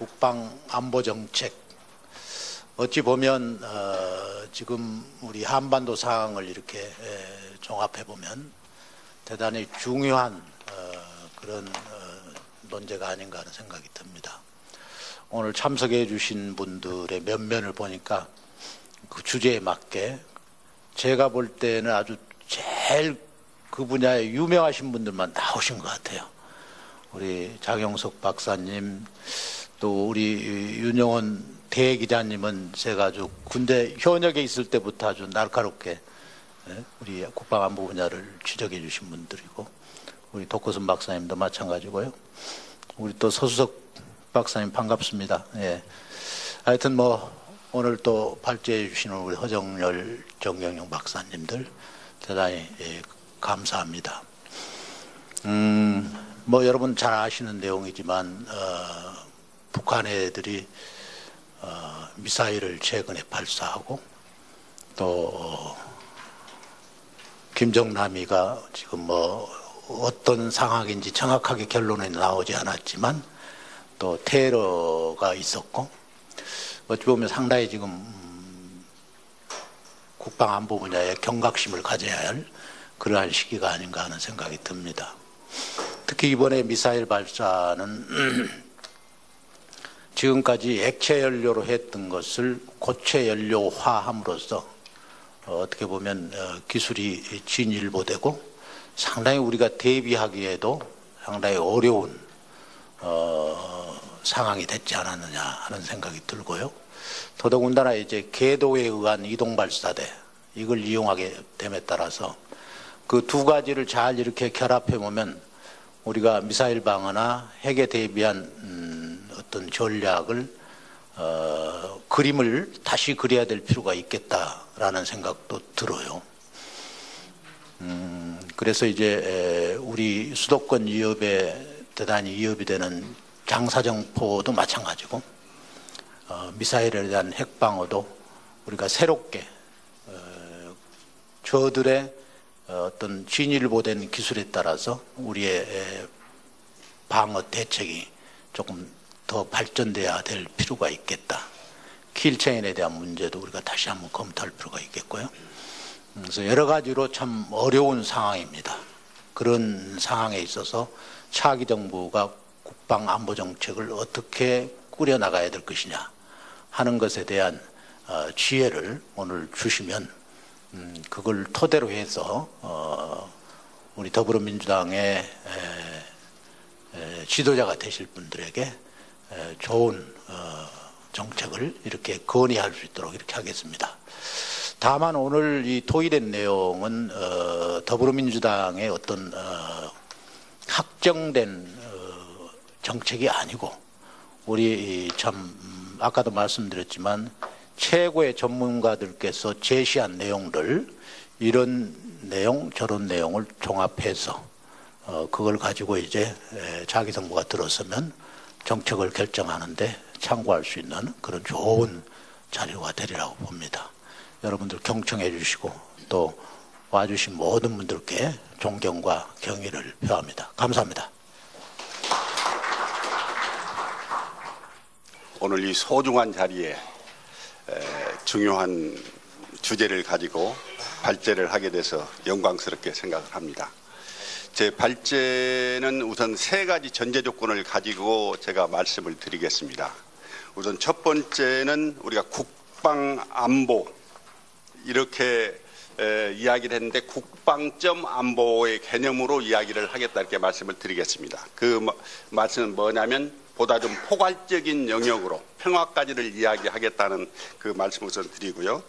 국방안보정책, 어찌 보면 지금 우리 한반도 상황을 이렇게 종합해 보면 대단히 중요한 그런 논제가 아닌가 하는 생각이 듭니다. 오늘 참석해 주신 분들의 면면을 보니까 그 주제에 맞게 제가 볼 때는 아주 제일 그 분야에 유명하신 분들만 나오신 것 같아요. 우리 장영석 박사님, 또 우리 윤영원 대기자님은 제가 아주 군대 현역에 있을 때부터 아주 날카롭게 우리 국방안보 분야를 지적해 주신 분들이고, 우리 독거슨 박사님도 마찬가지고요. 우리 또 서수석 박사님 반갑습니다. 예. 하여튼 뭐 오늘 또 발제해 주시는 우리 허정열, 정경영 박사님들 대단히 감사합니다. 뭐 여러분 잘 아시는 내용이지만 북한 애들이 미사일을 최근에 발사하고, 또 김정남이가 지금 뭐 어떤 상황인지 정확하게 결론이 나오지 않았지만 또 테러가 있었고, 어찌 보면 상당히 지금 국방안보 분야에 경각심을 가져야 할 그러한 시기가 아닌가 하는 생각이 듭니다. 특히 이번에 미사일 발사는 지금까지 액체 연료로 했던 것을 고체 연료화함으로써 어떻게 보면 기술이 진일보되고 상당히 우리가 대비하기에도 상당히 어려운 상황이 됐지 않았느냐 하는 생각이 들고요. 더더군다나 이제 궤도에 의한 이동 발사대, 이걸 이용하게 됨에 따라서 그 두 가지를 잘 이렇게 결합해 보면 우리가 미사일 방어나 핵에 대비한 어떤 전략을 그림을 다시 그려야 될 필요가 있겠다라는 생각도 들어요. 그래서 이제 우리 수도권 위협에 대단히 위협이 되는 장사정포도 마찬가지고, 미사일에 대한 핵방어도 우리가 새롭게 저들의 어떤 진일보된 기술에 따라서 우리의 방어 대책이 조금 더 발전돼야 될 필요가 있겠다. 킬체인에 대한 문제도 우리가 다시 한번 검토할 필요가 있겠고요. 그래서 여러 가지로 참 어려운 상황입니다. 그런 상황에 있어서 차기 정부가 국방안보 정책을 어떻게 꾸려나가야 될 것이냐 하는 것에 대한 지혜를 오늘 주시면 그걸 토대로 해서 우리 더불어민주당의 지도자가 되실 분들에게 좋은 정책을 이렇게 건의할 수 있도록 이렇게 하겠습니다. 다만 오늘 이 토의된 내용은 더불어민주당의 어떤 확정된 정책이 아니고, 우리 참 아까도 말씀드렸지만 최고의 전문가들께서 제시한 내용들, 이런 내용 저런 내용을 종합해서 그걸 가지고 이제 자기 정부가 들어서면 정책을 결정하는데 참고할 수 있는 그런 좋은 자료가 되리라고 봅니다. 여러분들 경청해 주시고 또 와주신 모든 분들께 존경과 경의를 표합니다. 감사합니다. 오늘 이 소중한 자리에 중요한 주제를 가지고 발제를 하게 돼서 영광스럽게 생각을 합니다. 제 발제는 우선 세 가지 전제 조건을 가지고 제가 말씀을 드리겠습니다. 우선 첫 번째는 우리가 국방안보 이렇게 이야기를 했는데, 국방점 안보의 개념으로 이야기를 하겠다 이렇게 말씀을 드리겠습니다. 그 말씀은 뭐냐면 보다 좀 포괄적인 영역으로 평화까지를 이야기하겠다는 그 말씀을 우선 드리고요.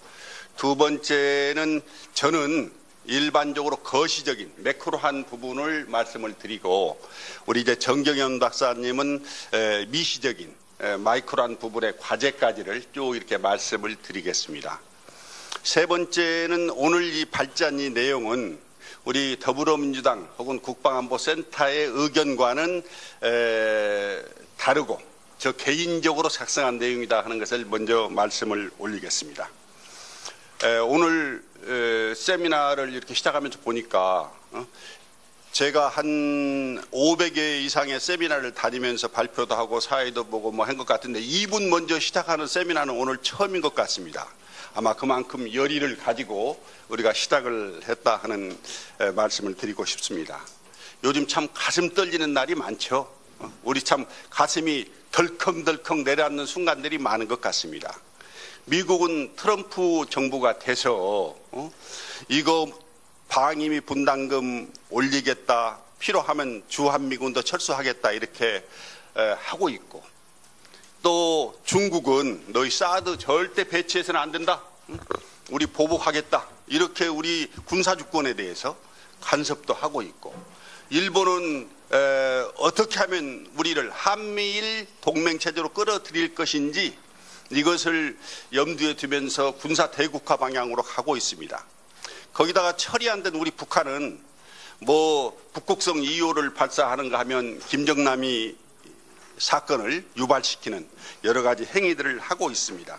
두 번째는 저는 일반적으로 거시적인 매크로한 부분을 말씀을 드리고, 우리 이제 정경현 박사님은 미시적인 마이크로한 부분의 과제까지를 쭉 이렇게 말씀을 드리겠습니다. 세 번째는 오늘 이 발제한 이 내용은 우리 더불어민주당 혹은 국방안보센터의 의견과는 다르고 저 개인적으로 작성한 내용이다 하는 것을 먼저 말씀을 올리겠습니다. 오늘 세미나를 이렇게 시작하면서 보니까 제가 한 500여 이상의 세미나를 다니면서 발표도 하고 사회도 보고 뭐 한 것 같은데 이분 먼저 시작하는 세미나는 오늘 처음인 것 같습니다. 아마 그만큼 열의를 가지고 우리가 시작을 했다 하는 말씀을 드리고 싶습니다. 요즘 참 가슴 떨리는 날이 많죠. 우리 참 가슴이 덜컹덜컹 내려앉는 순간들이 많은 것 같습니다. 미국은 트럼프 정부가 돼서 이거 방위비 분담금 올리겠다, 필요하면 주한미군도 철수하겠다 이렇게 하고 있고, 또 중국은 너희 사드 절대 배치해서는 안 된다, 우리 보복하겠다 이렇게 우리 군사주권에 대해서 간섭도 하고 있고, 일본은 어떻게 하면 우리를 한미일 동맹체제로 끌어들일 것인지 이것을 염두에 두면서 군사 대국화 방향으로 가고 있습니다. 거기다가 처리 안 된 우리 북한은 뭐 북극성 2호를 발사하는가 하면 김정남이 사건을 유발시키는 여러 가지 행위들을 하고 있습니다.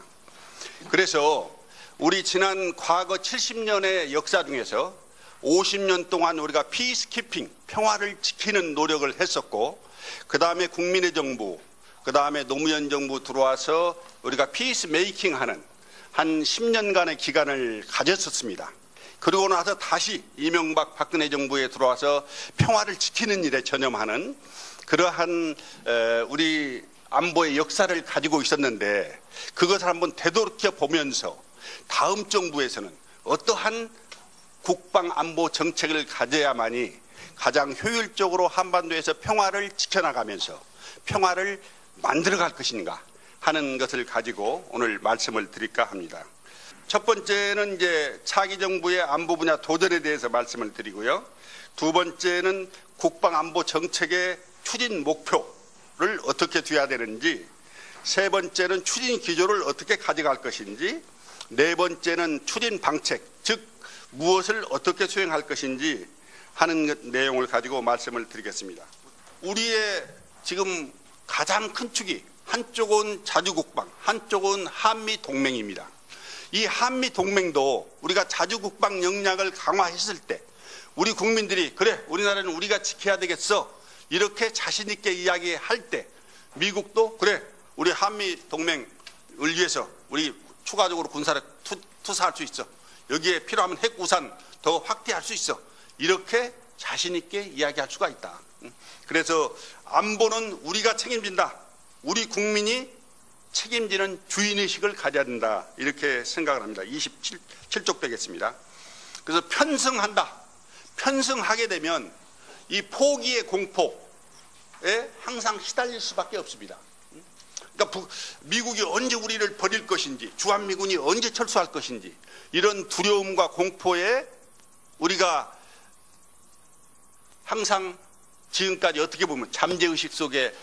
그래서 우리 지난 과거 70년의 역사 중에서 50년 동안 우리가 피스키핑, 평화를 지키는 노력을 했었고, 그 다음에 국민의 정부, 그 다음에 노무현 정부 들어와서 우리가 피스 메이킹 하는 한 10년간의 기간을 가졌었습니다. 그리고 나서 다시 이명박 박근혜 정부에 들어와서 평화를 지키는 일에 전념하는 그러한 우리 안보의 역사를 가지고 있었는데, 그것을 한번 되돌이켜 보면서 다음 정부에서는 어떠한 국방 안보 정책을 가져야만이 가장 효율적으로 한반도에서 평화를 지켜나가면서 평화를 만들어갈 것인가 하는 것을 가지고 오늘 말씀을 드릴까 합니다. 첫 번째는 이제 차기 정부의 안보 분야 도전에 대해서 말씀을 드리고요. 두 번째는 국방 안보 정책의 추진 목표를 어떻게 둬야 되는지, 세 번째는 추진 기조를 어떻게 가져갈 것인지, 네 번째는 추진 방책, 즉 무엇을 어떻게 수행할 것인지 하는 내용을 가지고 말씀을 드리겠습니다. 우리의 지금 가장 큰 축이 한쪽은 자주국방, 한쪽은 한미동맹입니다. 이 한미동맹도 우리가 자주국방 역량을 강화했을 때 우리 국민들이 그래 우리나라는 우리가 지켜야 되겠어 이렇게 자신 있게 이야기할 때, 미국도 그래 우리 한미동맹을 위해서 우리 추가적으로 군사를 투사할 수 있어, 여기에 필요하면 핵우산 더 확대할 수 있어, 이렇게 자신 있게 이야기할 수가 있다. 그래서 안보는 우리가 책임진다, 우리 국민이 책임지는 주인의식을 가져야 된다, 이렇게 생각을 합니다. 27쪽 되겠습니다. 그래서 편승한다. 편승하게 되면 이 포기의 공포에 항상 시달릴 수밖에 없습니다. 그러니까 미국이 언제 우리를 버릴 것인지, 주한미군이 언제 철수할 것인지, 이런 두려움과 공포에 우리가 항상 지금까지 어떻게 보면 잠재의식 속에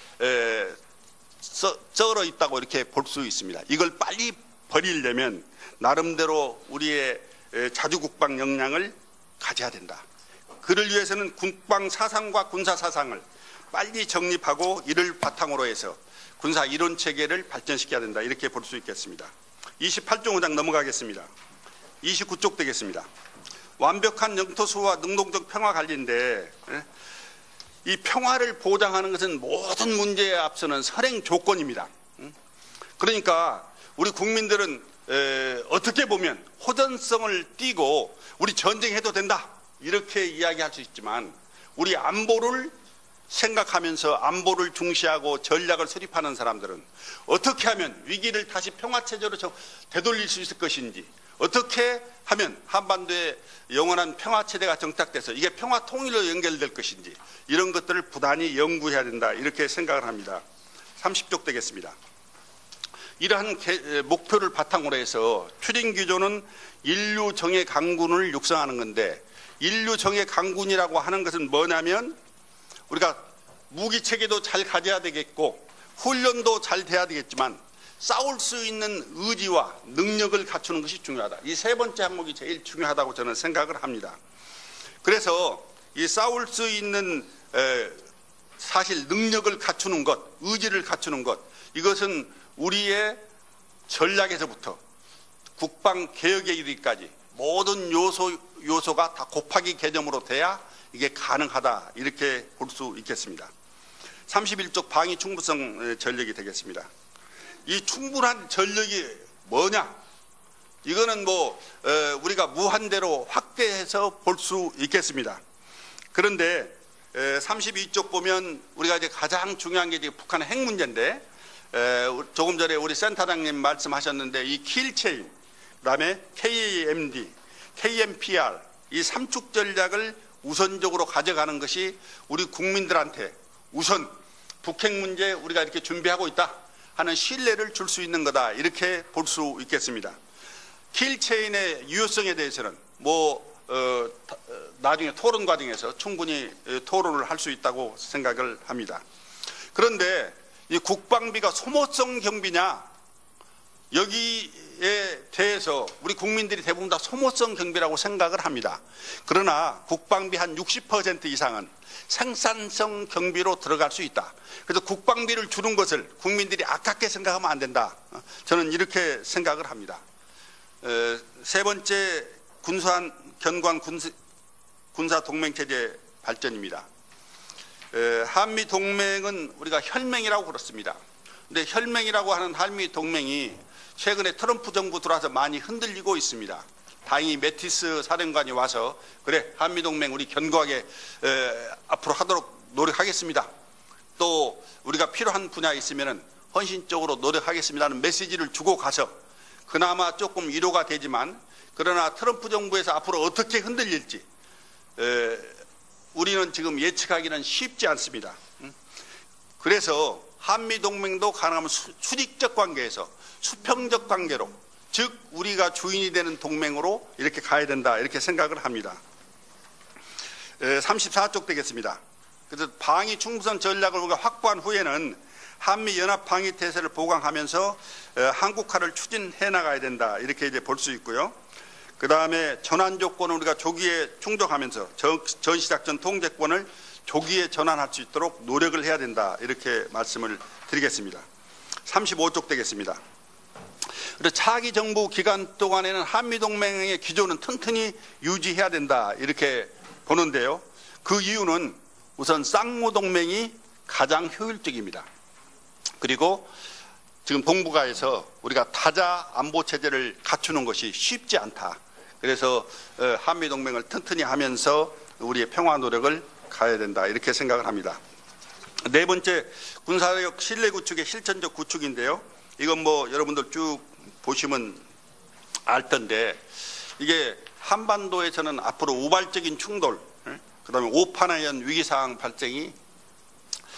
쩔어 있다고 이렇게 볼 수 있습니다. 이걸 빨리 버리려면 나름대로 우리의 자주국방 역량을 가져야 된다. 그를 위해서는 국방 사상과 군사 사상을 빨리 정립하고 이를 바탕으로 해서 군사 이론 체계를 발전시켜야 된다, 이렇게 볼 수 있겠습니다. 28조 5장 넘어가겠습니다. 29쪽 되겠습니다. 완벽한 영토 수호와 능동적 평화 관리인데, 이 평화를 보장하는 것은 모든 문제에 앞서는 선행 조건입니다. 그러니까 우리 국민들은 어떻게 보면 호전성을 띠고 우리 전쟁해도 된다 이렇게 이야기할 수 있지만, 우리 안보를 생각하면서 안보를 중시하고 전략을 수립하는 사람들은 어떻게 하면 위기를 다시 평화체제로 되돌릴 수 있을 것인지, 어떻게 하면 한반도에 영원한 평화체제가 정착돼서 이게 평화통일로 연결될 것인지, 이런 것들을 부단히 연구해야 된다, 이렇게 생각을 합니다. 30쪽 되겠습니다. 이러한 목표를 바탕으로 해서 추진기조는 인류정예 강군을 육성하는 건데, 인류정예 강군이라고 하는 것은 뭐냐면 우리가 무기체계도 잘 가져야 되겠고 훈련도 잘 돼야 되겠지만 싸울 수 있는 의지와 능력을 갖추는 것이 중요하다. 이 세 번째 항목이 제일 중요하다고 저는 생각을 합니다. 그래서 이 싸울 수 있는 사실 능력을 갖추는 것, 의지를 갖추는 것, 이것은 우리의 전략에서부터 국방개혁에 이르기까지 모든 요소가 다 곱하기 개념으로 돼야 이게 가능하다 이렇게 볼 수 있겠습니다. 31쪽 방위 충분성 전력이 되겠습니다. 이 충분한 전력이 뭐냐? 이거는 우리가 무한대로 확대해서 볼 수 있겠습니다. 그런데 32쪽 보면 우리가 이제 가장 중요한 게 이제 북한의 핵 문제인데, 조금 전에 우리 센터장님 말씀하셨는데 이 킬체인, 그다음에 KMD, KMPR 이 3축 전략을 우선적으로 가져가는 것이 우리 국민들한테 우선 북핵 문제 우리가 이렇게 준비하고 있다 하는 신뢰를 줄 수 있는 거다 이렇게 볼 수 있겠습니다. 킬체인의 유효성에 대해서는 나중에 토론 과정에서 충분히 토론을 할 수 있다고 생각을 합니다. 그런데 이 국방비가 소모성 경비냐, 여기에 대해서 우리 국민들이 대부분 다 소모성 경비라고 생각을 합니다. 그러나 국방비 한 60% 이상은 생산성 경비로 들어갈 수 있다. 그래서 국방비를 주는 것을 국민들이 아깝게 생각하면 안 된다. 저는 이렇게 생각을 합니다. 세 번째, 군수한 견고한 군사 동맹체제 발전입니다. 한미 동맹은 우리가 혈맹이라고 그렇습니다. 근데 혈맹이라고 하는 한미 동맹이 최근에 트럼프 정부 들어와서 많이 흔들리고 있습니다. 다행히 매티스 사령관이 와서 그래 한미 동맹 우리 견고하게 앞으로 하도록 노력하겠습니다. 또 우리가 필요한 분야에 있으면은 헌신적으로 노력하겠습니다는 메시지를 주고 가서 그나마 조금 위로가 되지만, 그러나 트럼프 정부에서 앞으로 어떻게 흔들릴지 우리는 지금 예측하기는 쉽지 않습니다. 그래서 한미동맹도 가능하면 수직적 관계에서 수평적 관계로, 즉 우리가 주인이 되는 동맹으로 이렇게 가야 된다 이렇게 생각을 합니다. 34쪽 되겠습니다. 그래서 방위 충분성 전략을 우리가 확보한 후에는 한미 연합 방위 태세를 보강하면서 한국화를 추진해 나가야 된다 이렇게 이제 볼 수 있고요. 그 다음에 전환 조건을 우리가 조기에 충족하면서 전시작전 통제권을 조기에 전환할 수 있도록 노력을 해야 된다 이렇게 말씀을 드리겠습니다. 35쪽 되겠습니다. 그래서 차기 정부 기간 동안에는 한미동맹의 기조는 튼튼히 유지해야 된다 이렇게 보는데요. 그 이유는 우선 쌍무동맹이 가장 효율적입니다. 그리고 지금 동북아에서 우리가 타자 안보 체제를 갖추는 것이 쉽지 않다. 그래서 한미동맹을 튼튼히 하면서 우리의 평화 노력을 가야 된다 이렇게 생각을 합니다. 네 번째, 군사력 신뢰 구축의 실천적 구축인데요. 이건 여러분들 쭉 보시면 알 텐데, 이게 한반도에서는 앞으로 우발적인 충돌, 그다음에 오판화연 위기상황 발생이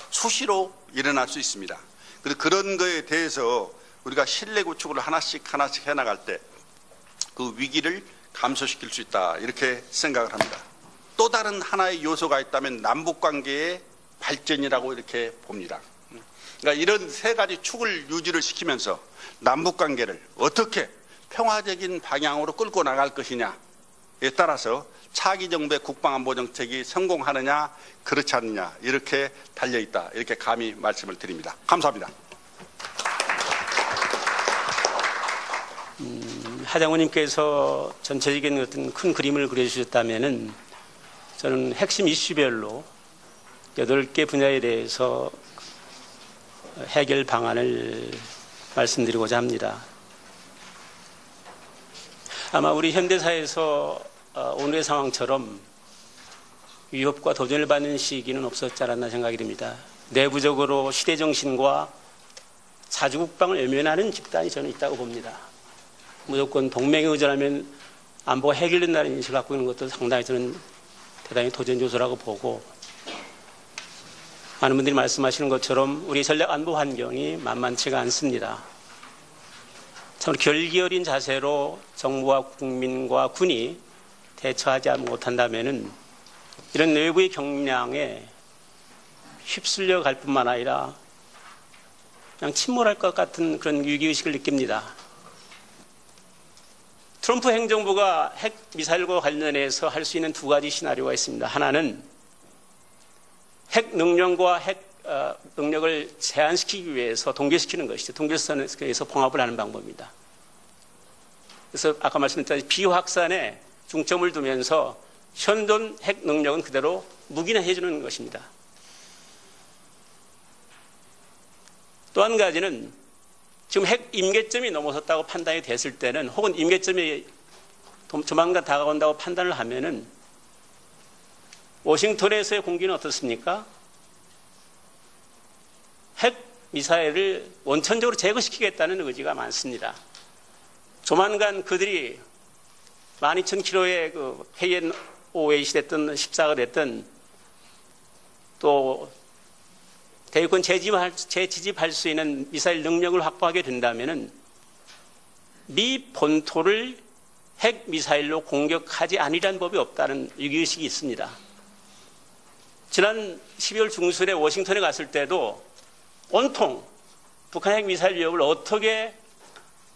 수시로 일어날 수 있습니다. 그래서 그런 거에 대해서 우리가 신뢰 구축을 하나씩 해나갈 때 그 위기를 감소시킬 수 있다 이렇게 생각을 합니다. 또 다른 하나의 요소가 있다면 남북관계의 발전이라고 이렇게 봅니다. 그러니까 이런 세 가지 축을 유지를 시키면서 남북관계를 어떻게 평화적인 방향으로 끌고 나갈 것이냐에 따라서 차기 정부의 국방안보 정책이 성공하느냐 그렇지 않느냐 이렇게 달려있다 이렇게 감히 말씀을 드립니다. 감사합니다. 하장훈님께서 전체적인 어떤 큰 그림을 그려주셨다면은 저는 핵심 이슈별로 8개 분야에 대해서 해결 방안을 말씀드리고자 합니다. 아마 우리 현대사에서 오늘의 상황처럼 위협과 도전을 받는 시기는 없었지 않았나 생각이 듭니다. 내부적으로 시대정신과 자주국방을 외면하는 집단이 저는 있다고 봅니다. 무조건 동맹에 의존하면 안보가 해결된다는 인식을 갖고 있는 것도 상당히 저는 대단히 도전 요소라고 보고, 많은 분들이 말씀하시는 것처럼 우리 전략 안보 환경이 만만치가 않습니다. 참 결기 어린 자세로 정부와 국민과 군이 대처하지 못한다면은 이런 내부의 경량에 휩쓸려 갈 뿐만 아니라 그냥 침몰할 것 같은 그런 위기의식을 느낍니다. 트럼프 행정부가 핵 미사일과 관련해서 할 수 있는 2가지 시나리오가 있습니다. 하나는 핵 능력과 핵 능력을 제한시키기 위해서 동결시키는 것이죠. 동결선에서 봉합을 하는 방법입니다. 그래서 아까 말씀드렸듯이 비확산에 중점을 두면서 현존 핵 능력은 그대로 묵인해 주는 것입니다. 또 한 가지는 지금 핵 임계점이 넘어섰다고 판단이 됐을 때는, 혹은 임계점이 조만간 다가온다고 판단을 하면은, 워싱턴에서의 공기는 어떻습니까? 핵 미사일을 원천적으로 제거시키겠다는 의지가 많습니다. 조만간 그들이 12,000km의 그 KN-OAC 됐든 14가 됐든 또 대유권 재지집할 수 있는 미사일 능력을 확보하게 된다면은 미 본토를 핵 미사일로 공격하지 아니란 법이 없다는 위기의식이 있습니다. 지난 12월 중순에 워싱턴에 갔을 때도 온통 북한 핵 미사일 위협을 어떻게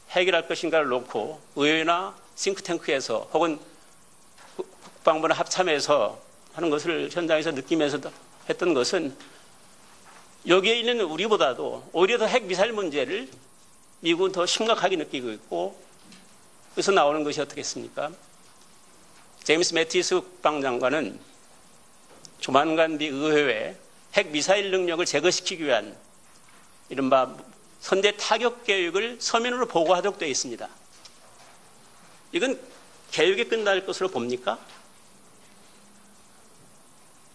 해결할 것인가를 놓고 의회나 싱크탱크에서 혹은 국방부나 합참에서 하는 것을 현장에서 느끼면서 했던 것은, 여기에 있는 우리보다도 오히려 더 핵 미사일 문제를 미국은 더 심각하게 느끼고 있고, 그래서 나오는 것이 어떻겠습니까? 제임스 매티스 국방장관은 조만간 미 의회에 핵 미사일 능력을 제거시키기 위한 이른바 선제 타격 계획을 서면으로 보고하도록 되어 있습니다. 이건 계획에 끝날 것으로 봅니까?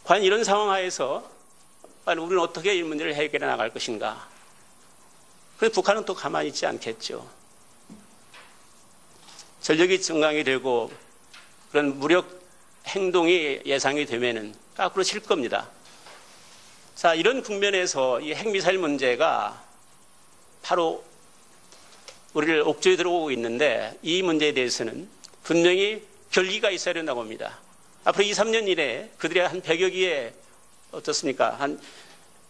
과연 이런 상황 하에서 우리는 어떻게 이 문제를 해결해 나갈 것인가? 그런데 북한은 또 가만히 있지 않겠죠. 전력이 증강이 되고 그런 무력 행동이 예상이 되면은 까꾸로 칠 겁니다. 자, 이런 국면에서 이 핵미사일 문제가 바로 우리를 옥죄에 들어오고 있는데, 이 문제에 대해서는 분명히 결기가 있어야 된다고 봅니다. 앞으로 2, 3년 이내에 그들의 한 100여 기의 어떻습니까? 한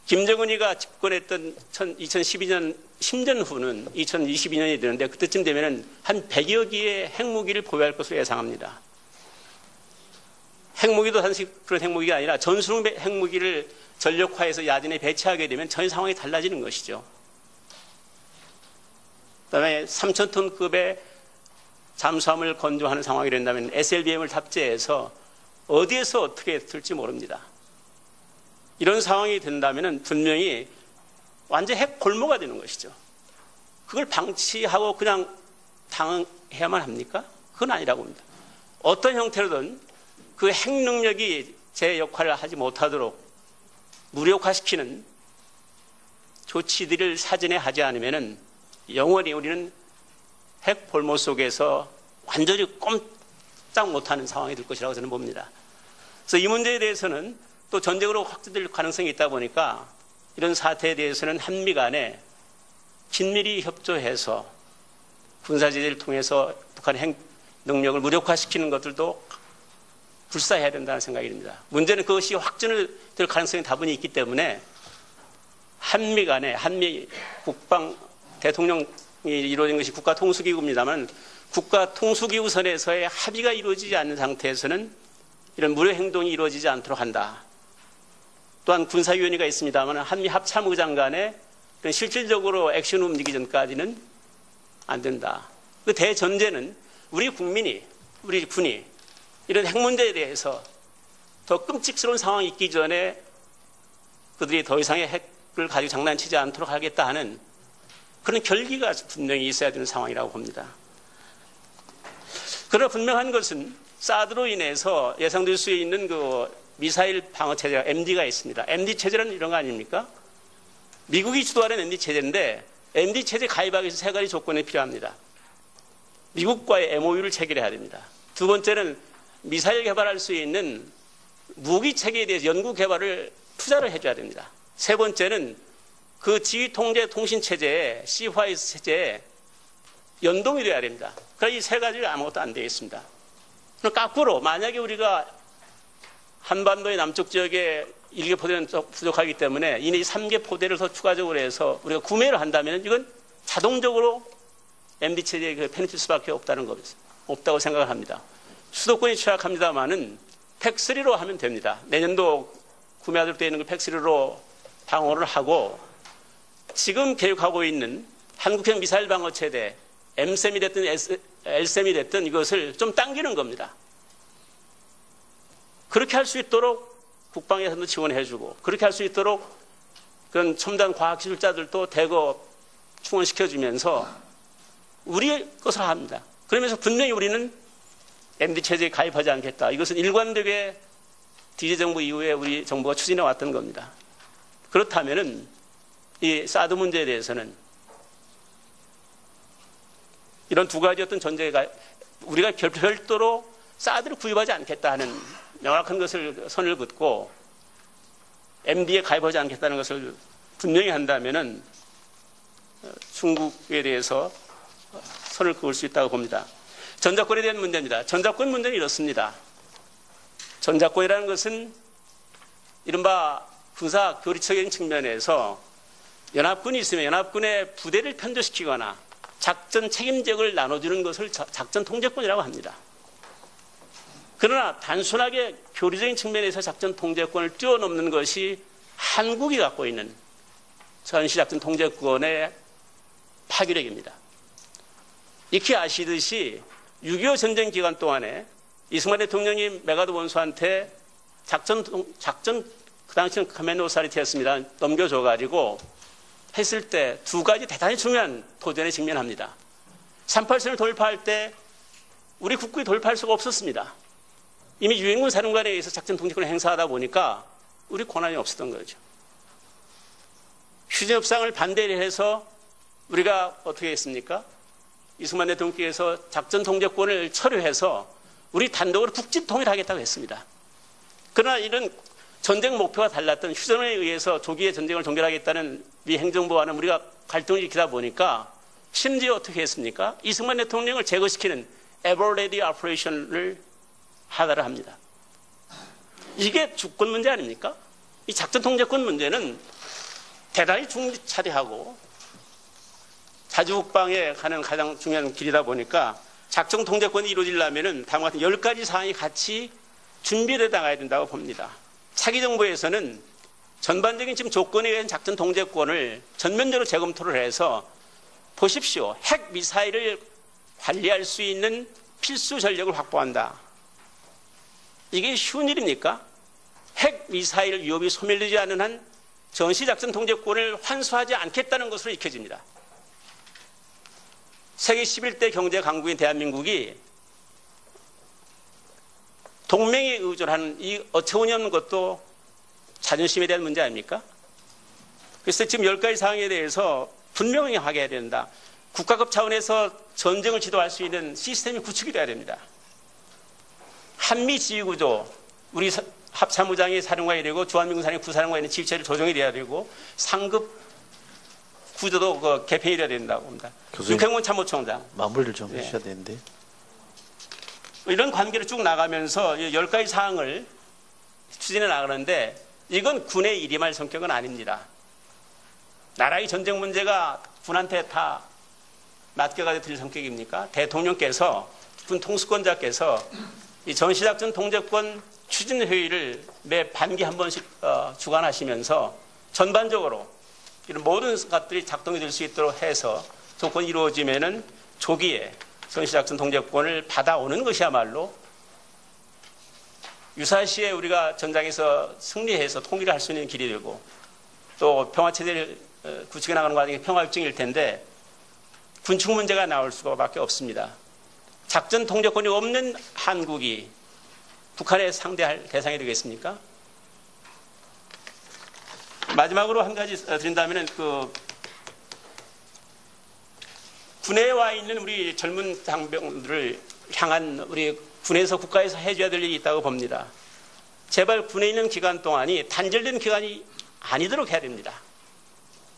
김정은이가 집권했던 2012년 10년 후는 2022년이 되는데, 그때쯤 되면은 한 100여 기의 핵무기를 보유할 것으로 예상합니다. 핵무기도 단지 그런 핵무기가 아니라 전술용 핵무기를 전력화해서 야전에 배치하게 되면 전혀 상황이 달라지는 것이죠. 그다음에 3,000톤급의 잠수함을 건조하는 상황이 된다면 SLBM을 탑재해서 어디에서 어떻게 될지 모릅니다. 이런 상황이 된다면 분명히 완전 핵 골모가 되는 것이죠. 그걸 방치하고 그냥 당해야만 합니까? 그건 아니라고 봅니다. 어떤 형태로든 그 핵 능력이 제 역할을 하지 못하도록 무력화시키는 조치들을 사전에 하지 않으면 영원히 우리는 핵 볼모 속에서 완전히 꼼짝 못하는 상황이 될 것이라고 저는 봅니다. 그래서 이 문제에 대해서는 또 전쟁으로 확대될 가능성이 있다 보니까 이런 사태에 대해서는 한미 간에 긴밀히 협조해서 군사제재를 통해서 북한 핵 능력을 무력화시키는 것들도 불사해야 된다는 생각이 듭니다. 문제는 그것이 확전될 가능성이 다분히 있기 때문에 한미 간에, 한미 국방 대통령이 이루어진 것이 국가통수기구입니다만, 국가통수기구 선에서의 합의가 이루어지지 않는 상태에서는 이런 무력 행동이 이루어지지 않도록 한다. 또한 군사위원회가 있습니다만 한미 합참의장 간에 실질적으로 액션을 움직이기 전까지는 안 된다. 그 대전제는 우리 국민이, 우리 군이 이런 핵 문제에 대해서 더 끔찍스러운 상황이 있기 전에 그들이 더 이상의 핵을 가지고 장난치지 않도록 하겠다 하는 그런 결기가 분명히 있어야 되는 상황이라고 봅니다. 그러나 분명한 것은 사드로 인해서 예상될 수 있는 그 미사일 방어 체제가 MD가 있습니다. MD 체제는 이런 거 아닙니까? 미국이 주도하는 MD 체제인데 MD 체제 가입하기 위해서 세 가지 조건이 필요합니다. 미국과의 MOU를 체결해야 됩니다. 두 번째는 미사일 개발할 수 있는 무기 체계에 대해서 연구 개발을 투자를 해줘야 됩니다. 세 번째는 그 지휘 통제 통신 체제에 CWIS 체제에 연동이 돼야 됩니다. 그러나 이 세 가지가 아무것도 안 되어 있습니다. 그럼 거꾸로 만약에 우리가 한반도의 남쪽 지역에 1개 포대는 부족하기 때문에 이내 3개 포대를 더 추가적으로 해서 우리가 구매를 한다면 이건 자동적으로 MD 체제에 편입될 수밖에 없다고 생각을 합니다. 수도권이 취약합니다만은 팩3로 하면 됩니다. 내년도 구매하도록 되어 있는 걸 팩3로 방어를 하고, 지금 계획하고 있는 한국형 미사일 방어 체대 MSEM이 됐든 LSEM이 됐든 이것을 좀 당기는 겁니다. 그렇게 할 수 있도록 국방 예산도 지원해주고 그렇게 할 수 있도록 그런 첨단 과학기술자들도 대거 충원시켜주면서 우리 것을 합니다. 그러면서 분명히 우리는 MD 체제에 가입하지 않겠다. 이것은 일관되게 DJ 정부 이후에 우리 정부가 추진해 왔던 겁니다. 그렇다면은 이 사드 문제에 대해서는 이런 두 가지 어떤 전제가 우리가 별도로 사드를 구입하지 않겠다 하는 명확한 것을 선을 긋고 MD에 가입하지 않겠다는 것을 분명히 한다면은 중국에 대해서 선을 그을 수 있다고 봅니다. 전자권에 대한 문제입니다. 전자권 문제는 이렇습니다. 전자권이라는 것은 이른바 군사 교리적인 측면에서 연합군이 있으면 연합군의 부대를 편조시키거나 작전 책임력을 나눠주는 것을 작전 통제권이라고 합니다. 그러나 단순하게 교리적인 측면에서 작전 통제권을 뛰어넘는 것이 한국이 갖고 있는 전시작전 통제권의 파괴력입니다. 익히 아시듯이 6.25 전쟁 기간 동안에 이승만 대통령이 메가드 원수한테 작전 그 당시는 커맨드 오사리티였습니다. 넘겨줘가지고 했을 때 두 가지 대단히 중요한 도전에 직면합니다. 38선을 돌파할 때 우리 국군이 돌파할 수가 없었습니다. 이미 유엔군 사령관에 의해서 작전 통제권을 행사하다 보니까 우리 권한이 없었던 거죠. 휴전 협상을 반대를 해서 우리가 어떻게 했습니까? 이승만 대통령께서 작전 통제권을 철회해서 우리 단독으로 국집 통일하겠다고 했습니다. 그러나 이런 전쟁 목표가 달랐던 휴전에 의해서 조기에 전쟁을 종결하겠다는 미 행정부와는 우리가 갈등을 일으키다 보니까 심지어 어떻게 했습니까? 이승만 대통령을 제거시키는 ever ready operation을 하달을 합니다. 이게 주권 문제 아닙니까? 이 작전 통제권 문제는 대단히 중차대하고 자주국방에 가는 가장 중요한 길이다 보니까 작전 통제권이 이루어지려면 다음과 같은 10가지 사항이 같이 준비되어 나가야 된다고 봅니다. 차기 정부에서는 전반적인 지금 조건에 의한 작전 통제권을 전면적으로 재검토를 해서 보십시오. 핵 미사일을 관리할 수 있는 필수 전력을 확보한다. 이게 쉬운 일입니까? 핵 미사일 위협이 소멸되지 않는 한 전시작전 통제권을 환수하지 않겠다는 것으로 익혀집니다. 세계 11대 경제 강국인 대한민국이 동맹에 의존하는 이 어처구니없는 것도 자존심에 대한 문제 아닙니까? 그래서 지금 10가지 사항에 대해서 분명히 하게 해야 된다. 국가급 차원에서 전쟁을 지도할 수 있는 시스템이 구축이 돼야 됩니다. 한미 지휘구조, 우리 합참의장이 사령관이 되고 주한미군 사령관이 부사령관이 있는 지휘체를 조정이 돼야 되고 상급 구조도 개편이 돼야 된다고 봅니다. 육해공군 참모총장. 마무리를 좀 해주셔야 되는데. 이런 관계를 쭉 나가면서 10가지 사항을 추진해 나가는데 이건 군의 일임할 성격은 아닙니다. 나라의 전쟁 문제가 군한테 다 맡겨가지고 드릴 성격입니까? 대통령께서 군 통수권자께서 이 전시작전 통제권 추진회의를 매 반기 한 번씩 주관하시면서 전반적으로 이런 모든 것들이 작동이 될 수 있도록 해서 조건이 이루어지면은 조기에 전시작전 통제권을 받아오는 것이야말로 유사시에 우리가 전장에서 승리해서 통일을 할 수 있는 길이 되고 또 평화체제를 구축해 나가는 과정이 평화협정일 텐데 군축 문제가 나올 수밖에 없습니다. 작전 통제권이 없는 한국이 북한에 상대할 대상이 되겠습니까? 마지막으로 한 가지 드린다면 군에 와 있는 우리 젊은 장병들을 향한 우리 군에서 국가에서 해줘야 될 일이 있다고 봅니다. 제발 군에 있는 기간 동안이 단절된 기간이 아니도록 해야 됩니다.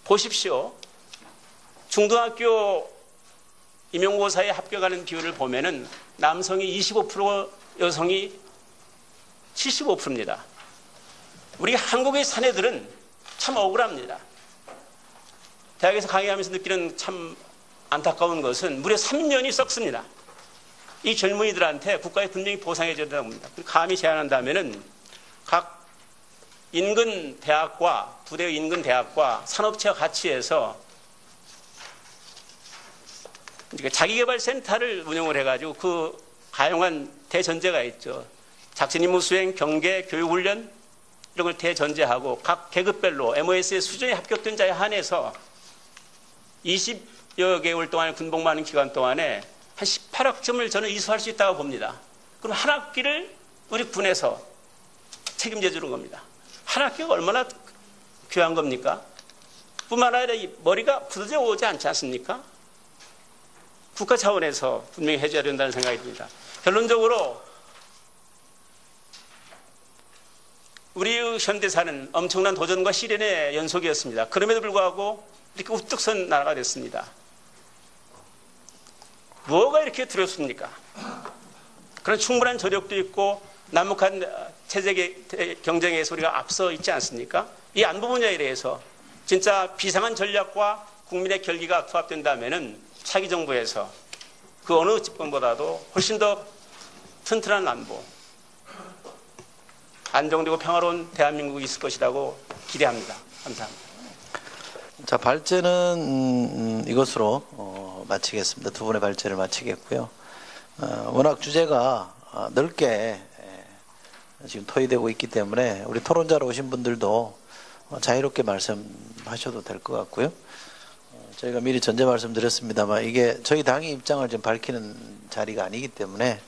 보십시오. 중등학교 임용고사에 합격하는 비율을 보면은 남성이 25%, 여성이 75%입니다. 우리 한국의 사내들은 참 억울합니다. 대학에서 강의하면서 느끼는 참 안타까운 것은 무려 3년이 썩습니다. 이 젊은이들한테 국가에 분명히 보상해줘야 된다고 합니다. 감히 제안한다면은 각 인근 대학과 부대 인근 대학과 산업체와 같이 해서 자기개발센터를 운영을 해가지고 그 가용한 대전제가 있죠. 작전 임무 수행, 경계, 교육훈련 이런 걸 대전제하고 각 계급별로 MOS의 수준에 합격된 자에 한해서 20여 개월 동안의 군복무하는 기간 동안에 한 18학점을 저는 이수할 수 있다고 봅니다. 그럼 한 학기를 우리 군에서 책임져 주는 겁니다. 한 학기가 얼마나 귀한 겁니까? 뿐만 아니라 이 머리가 부서져 오지 않지 않습니까? 국가 차원에서 분명히 해줘야 된다는 생각이 듭니다. 결론적으로 우리의 현대사는 엄청난 도전과 시련의 연속이었습니다. 그럼에도 불구하고 이렇게 우뚝 선 나라가 됐습니다. 뭐가 이렇게 두렵습니까? 그런 충분한 저력도 있고 난묵한 체제 경쟁에서 우리가 앞서 있지 않습니까? 이 안보 분야에 대해서 진짜 비상한 전략과 국민의 결기가 투합된다면은 차기 정부에서 그 어느 집권보다도 훨씬 더 튼튼한 안보, 안정되고 평화로운 대한민국이 있을 것이라고 기대합니다. 감사합니다. 자, 발제는 이것으로 마치겠습니다. 두 분의 발제를 마치겠고요. 워낙 주제가 넓게 지금 토의되고 있기 때문에 우리 토론자로 오신 분들도 자유롭게 말씀하셔도 될 것 같고요. 저희가 미리 전제 말씀드렸습니다만 이게 저희 당의 입장을 좀 밝히는 자리가 아니기 때문에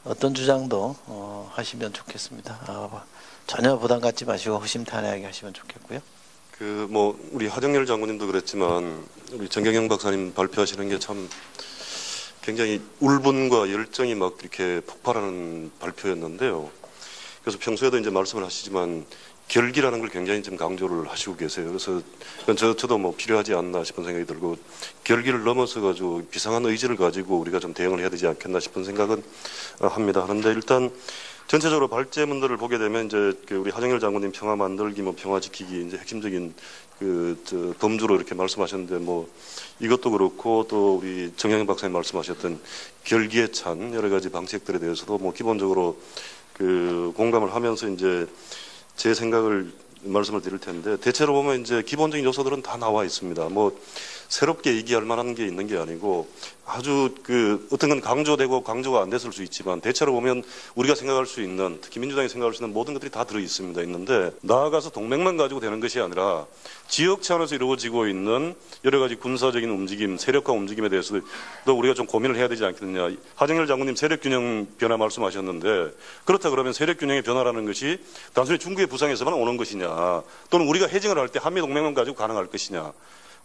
어떤 주장도 하시면 좋겠습니다. 전혀 부담 갖지 마시고 허심탄회하게 하시면 좋겠고요. 우리 하정열 장군님도 그랬지만 우리 정경영 박사님 발표하시는 게 참 굉장히 울분과 열정이 막 이렇게 폭발하는 발표였는데요. 그래서 평소에도 이제 말씀을 하시지만 결기라는 걸 굉장히 좀 강조를 하시고 계세요. 그래서 저도 뭐 필요하지 않나 싶은 생각이 들고 결기를 넘어서 가지고 비상한 의지를 가지고 우리가 좀 대응을 해야 되지 않겠나 싶은 생각은 합니다. 그런데 일단 전체적으로 발제문들을 보게 되면 이제 우리 하정열 장군님 평화 만들기, 뭐 평화 지키기 이제 핵심적인 범주로 이렇게 말씀하셨는데 뭐 이것도 그렇고 또 우리 정영현 박사님 말씀하셨던 결기에 찬 여러 가지 방책들에 대해서도 뭐 기본적으로 공감을 하면서 이제 제 생각을 말씀을 드릴 텐데 대체로 보면 이제 기본적인 요소들은 다 나와 있습니다. 뭐 새롭게 얘기할 만한 게 있는 게 아니고 아주 어떤 건 강조되고 강조가 안 됐을 수 있지만 대체로 보면 우리가 생각할 수 있는 특히 민주당이 생각할 수 있는 모든 것들이 다 들어 있습니다. 있는데 나아가서 동맹만 가지고 되는 것이 아니라 지역 차원에서 이루어지고 있는 여러 가지 군사적인 움직임, 세력화 움직임에 대해서도 우리가 좀 고민을 해야 되지 않겠느냐. 하정열 장군님 세력균형 변화 말씀하셨는데 그렇다 그러면 세력균형의 변화라는 것이 단순히 중국의 부상에서만 오는 것이냐 또는 우리가 해징을 할 때 한미동맹만 가지고 가능할 것이냐.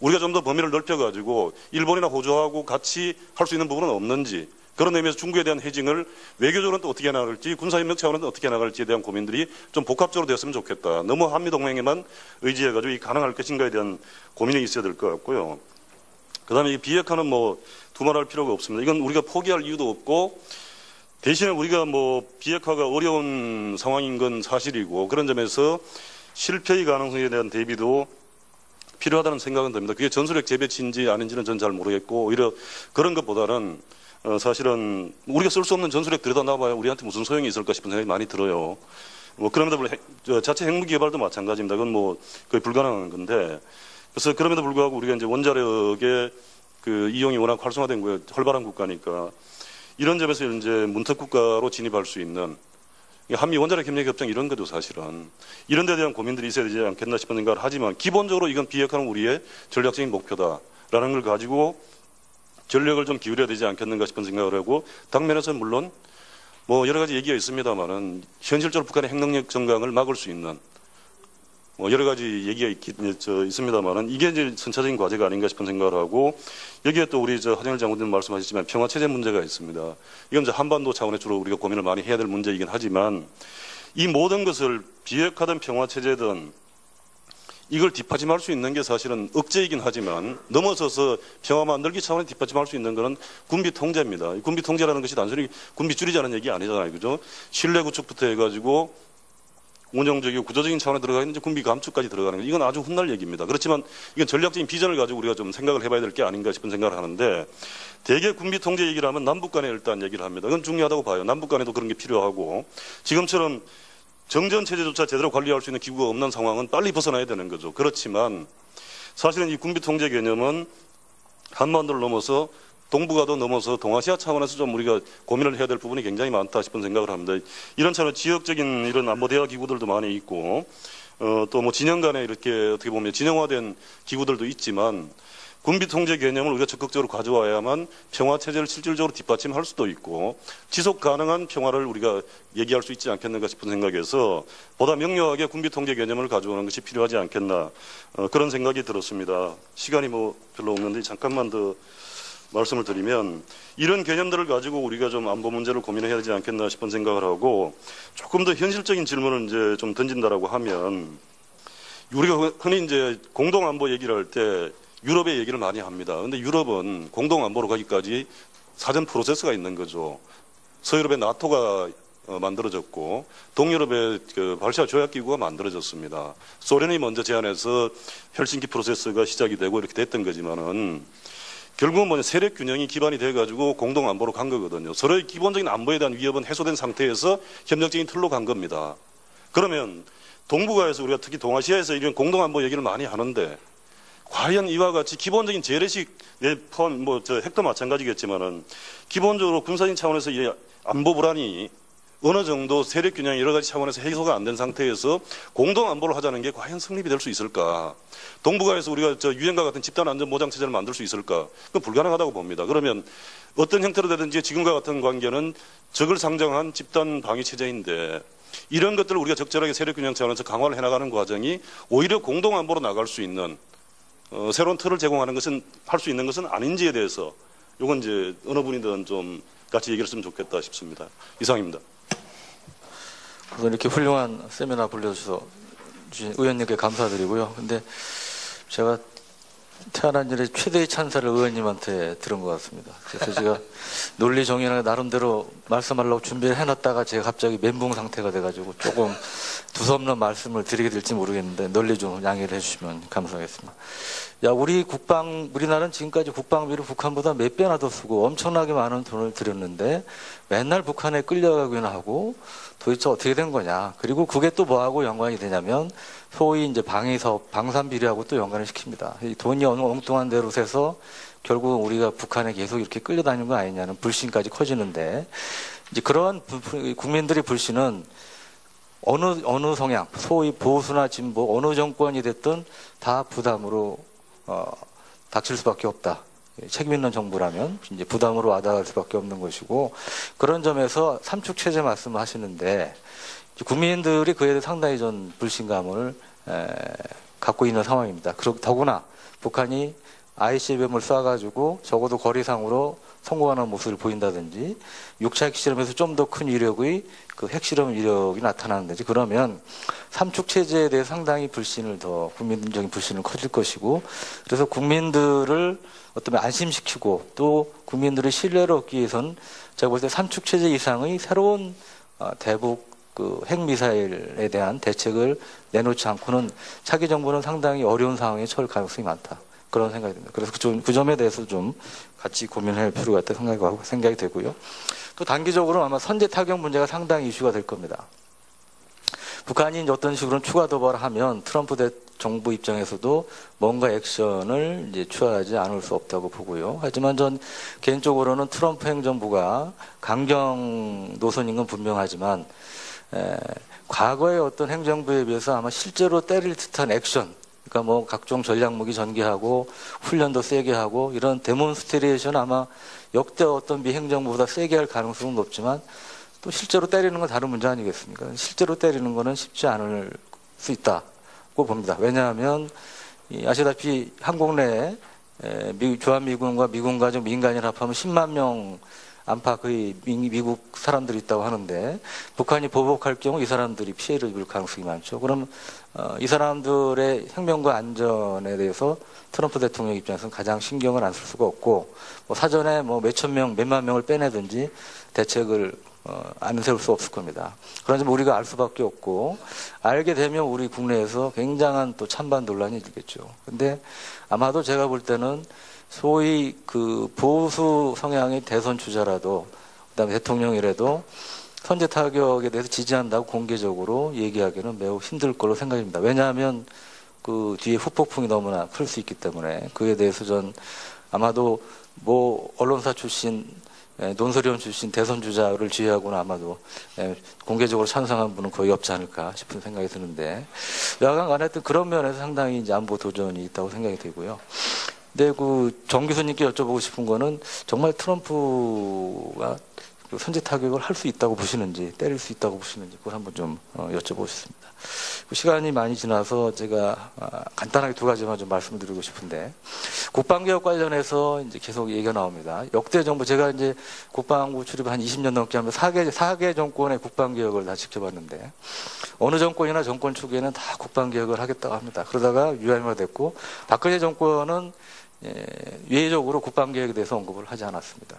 우리가 좀 더 범위를 넓혀가지고 일본이나 호주하고 같이 할 수 있는 부분은 없는지 그런 의미에서 중국에 대한 해징을 외교적으로는 또 어떻게 나갈지 군사협력 차원에서 어떻게 나갈지에 대한 고민들이 좀 복합적으로 됐으면 좋겠다. 너무 한미동맹에만 의지해가지고 이 가능할 것인가에 대한 고민이 있어야 될 것 같고요. 그다음에 이 비핵화는 뭐 두말할 필요가 없습니다. 이건 우리가 포기할 이유도 없고 대신에 우리가 뭐 비핵화가 어려운 상황인 건 사실이고 그런 점에서 실패의 가능성에 대한 대비도 필요하다는 생각은 듭니다. 그게 전술핵 재배치인지 아닌지는 전 잘 모르겠고 오히려 그런 것보다는 사실은 우리가 쓸 수 없는 전술핵 들여다 놔봐야 우리한테 무슨 소용이 있을까 싶은 생각이 많이 들어요. 뭐 그럼에도 불구하고 자체 핵무기 개발도 마찬가지입니다. 그건 뭐 거의 불가능한 건데 그래서 그럼에도 불구하고 우리가 이제 원자력의 이용이 워낙 활성화된 거예요. 활발한 국가니까 이런 점에서 이제 문턱 국가로 진입할 수 있는 한미 원자력 협력 협정 이런 것도 사실은 이런 데 대한 고민들이 있어야 되지 않겠나 싶은 생각을 하지만 기본적으로 이건 비핵화는 우리의 전략적인 목표다라는 걸 가지고 전력을 좀 기울여야 되지 않겠는가 싶은 생각을 하고 당면에서는 물론 뭐 여러 가지 얘기가 있습니다만은 현실적으로 북한의 핵능력 증강을 막을 수 있는 뭐 여러 가지 얘기가 있습니다만은 이게 이제 선차적인 과제가 아닌가 싶은 생각을 하고 여기에 또 우리 하정열 장군님 말씀하셨지만 평화 체제 문제가 있습니다. 이건 이제 한반도 차원에서 주로 우리가 고민을 많이 해야 될 문제이긴 하지만 이 모든 것을 비핵화든 평화 체제든 이걸 뒷받침할 수 있는 게 사실은 억제이긴 하지만 넘어서서 평화 만들기 차원에 뒷받침할 수 있는 것은 군비 통제입니다. 군비 통제라는 것이 단순히 군비 줄이자는 얘기 아니잖아요, 그죠? 신뢰 구축부터 해가지고 운영적이고 구조적인 차원에 들어가는 이제 군비 감축까지 들어가는 거 이건 아주 훗날 얘기입니다. 그렇지만 이건 전략적인 비전을 가지고 우리가 좀 생각을 해봐야 될 게 아닌가 싶은 생각을 하는데 대개 군비 통제 얘기를 하면 남북 간에 일단 얘기를 합니다. 그건 중요하다고 봐요. 남북 간에도 그런 게 필요하고 지금처럼 정전 체제조차 제대로 관리할 수 있는 기구가 없는 상황은 빨리 벗어나야 되는 거죠. 그렇지만 사실은 이 군비 통제 개념은 한반도를 넘어서 동북아도 넘어서 동아시아 차원에서 좀 우리가 고민을 해야 될 부분이 굉장히 많다 싶은 생각을 합니다. 이런 차원 지역적인 이런 안보 대화 기구들도 많이 있고 또 뭐 진영 간에 이렇게 어떻게 보면 진영화된 기구들도 있지만 군비 통제 개념을 우리가 적극적으로 가져와야만 평화 체제를 실질적으로 뒷받침할 수도 있고 지속 가능한 평화를 우리가 얘기할 수 있지 않겠는가 싶은 생각에서 보다 명료하게 군비 통제 개념을 가져오는 것이 필요하지 않겠나 그런 생각이 들었습니다. 시간이 뭐 별로 없는데 잠깐만 더 말씀을 드리면 이런 개념들을 가지고 우리가 좀 안보 문제를 고민해야 되지 않겠나 싶은 생각을 하고 조금 더 현실적인 질문을 이제 좀 던진다라고 하면 우리가 흔히 이제 공동 안보 얘기를 할 때 유럽의 얘기를 많이 합니다. 그런데 유럽은 공동 안보로 가기까지 사전 프로세스가 있는 거죠. 서유럽의 나토가 만들어졌고 동유럽의 그 발샤 조약기구가 만들어졌습니다. 소련이 먼저 제안해서 헬싱키 프로세스가 시작이 되고 이렇게 됐던 거지만은 결국은 뭐냐 세력 균형이 기반이 돼가지고 공동 안보로 간 거거든요. 서로의 기본적인 안보에 대한 위협은 해소된 상태에서 협력적인 틀로 간 겁니다. 그러면 동북아에서 우리가 특히 동아시아에서 이런 공동 안보 얘기를 많이 하는데 과연 이와 같이 기본적인 재래식 포함 뭐저 핵도 마찬가지겠지만은 기본적으로 군사적인 차원에서 이 안보 불안이 어느 정도 세력 균형 여러 가지 차원에서 해소가 안 된 상태에서 공동 안보를 하자는 게 과연 성립이 될 수 있을까? 동북아에서 우리가 저 유엔과 같은 집단 안전 보장 체제를 만들 수 있을까? 그건 불가능하다고 봅니다. 그러면 어떤 형태로 되든지 지금과 같은 관계는 적을 상정한 집단 방위 체제인데 이런 것들을 우리가 적절하게 세력 균형 차원에서 강화를 해나가는 과정이 오히려 공동 안보로 나갈 수 있는 새로운 틀을 제공하는 것은 할 수 있는 것은 아닌지에 대해서 이건 이제 어느 분이든 좀 같이 얘기를 했으면 좋겠다 싶습니다. 이상입니다. 우선 이렇게 훌륭한 세미나 불러주셔서 의원님께 감사드리고요. 근데 제가 태어난 일에 최대의 찬사를 의원님한테 들은 것 같습니다. 그래서 제가 논리 정연하게 나름대로 말씀하려고 준비를 해놨다가 제가 갑자기 멘붕 상태가 돼가지고 조금 두서없는 말씀을 드리게 될지 모르겠는데 널리 좀 양해를 해주시면 감사하겠습니다. 야, 우리나라는 지금까지 국방비를 북한보다 몇 배나 더 쓰고 엄청나게 많은 돈을 들였는데 맨날 북한에 끌려가기나 하고 도대체 어떻게 된 거냐. 그리고 그게 또 뭐하고 연관이 되냐면 소위 이제 방위사업, 방산비리하고 또 연관을 시킵니다. 이 돈이 어느 엉뚱한 데로 새서 결국 우리가 북한에 계속 이렇게 끌려다니는 거 아니냐는 불신까지 커지는데 이제 그러한 국민들의 불신은 어느 성향, 소위 보수나 진보, 어느 정권이 됐든 다 부담으로 닥칠 수밖에 없다. 책임 있는 정부라면 이제 부담으로 와닿을 수밖에 없는 것이고 그런 점에서 삼축 체제 말씀을 하시는데 국민들이 그에 대해 상당히 전 불신감을 갖고 있는 상황입니다. 더구나 북한이 ICBM을 쏴가지고 적어도 거리상으로 성공하는 모습을 보인다든지 6차 핵실험에서 좀 더 큰 위력의 그 핵실험 위력이 나타나는데 그러면 삼축 체제에 대해 상당히 국민적인 불신은 커질 것이고 그래서 국민들을 어떤 안심시키고 또 국민들의 신뢰를 얻기 위해서는 제가 볼 때 삼축 체제 이상의 새로운 대북 그 핵미사일에 대한 대책을 내놓지 않고는 차기 정부는 상당히 어려운 상황에 처할 가능성이 많다. 그런 생각이 듭니다. 그래서 그 점에 대해서 좀 같이 고민할 필요가 있다 생각이 되고요. 또 단기적으로 아마 선제 타격 문제가 상당히 이슈가 될 겁니다. 북한이 이제 어떤 식으로 추가 도발을 하면 트럼프 정부 입장에서도 뭔가 액션을 이제 취하지 않을 수 없다고 보고요. 하지만 전 개인적으로는 트럼프 행정부가 강경 노선인 건 분명하지만 과거의 어떤 행정부에 비해서 아마 실제로 때릴 듯한 액션 그러니까 뭐 각종 전략무기 전개하고 훈련도 세게 하고 이런 데몬스트레이션 아마 역대 어떤 미 행정부보다 세게 할 가능성은 높지만 또 실제로 때리는 건 다른 문제 아니겠습니까? 실제로 때리는 거는 쉽지 않을 수 있다고 봅니다. 왜냐하면 아시다시피 한국 내에 주한미군과 미군과 좀 민간인 합하면 10만 명 안팎의 미국 사람들이 있다고 하는데 북한이 보복할 경우 이 사람들이 피해를 입을 가능성이 많죠. 그럼 이 사람들의 생명과 안전에 대해서 트럼프 대통령 입장에서는 가장 신경을 안 쓸 수가 없고 뭐 사전에 뭐 몇천 명, 몇만 명을 빼내든지 대책을 안 세울 수 없을 겁니다. 그런 점 우리가 알 수밖에 없고 알게 되면 우리 국내에서 굉장한 또 찬반 논란이 일겠죠. 근데 아마도 제가 볼 때는 소위 그 보수 성향의 대선 주자라도 그다음에 대통령이라도 선제 타격에 대해서 지지한다고 공개적으로 얘기하기는 매우 힘들 걸로 생각입니다. 왜냐하면 그 뒤에 후폭풍이 너무나 클 수 있기 때문에 그에 대해서 전 아마도 뭐 언론사 출신, 논설위원 출신 대선 주자를 지휘하고는 아마도 공개적으로 찬성한 분은 거의 없지 않을까 싶은 생각이 드는데, 여하간 간에 하여튼 그런 면에서 상당히 이제 안보 도전이 있다고 생각이 되고요. 근데 정 교수님께 여쭤보고 싶은 거는 정말 트럼프가 선제 타격을 할 수 있다고 보시는지, 때릴 수 있다고 보시는지, 그걸 한번 좀 여쭤보고 싶습니다. 시간이 많이 지나서 제가 간단하게 두 가지만 좀 말씀을 드리고 싶은데, 국방개혁 관련해서 이제 계속 얘기가 나옵니다. 역대 정부, 제가 이제 국방부 출입을 한 20년 넘게 하면서 4개 정권의 국방개혁을 다 지켜봤는데, 어느 정권이나 정권 초기에는 다 국방개혁을 하겠다고 합니다. 그러다가 유야무가 됐고, 박근혜 정권은 예외적으로 국방개혁에 대해서 언급을 하지 않았습니다.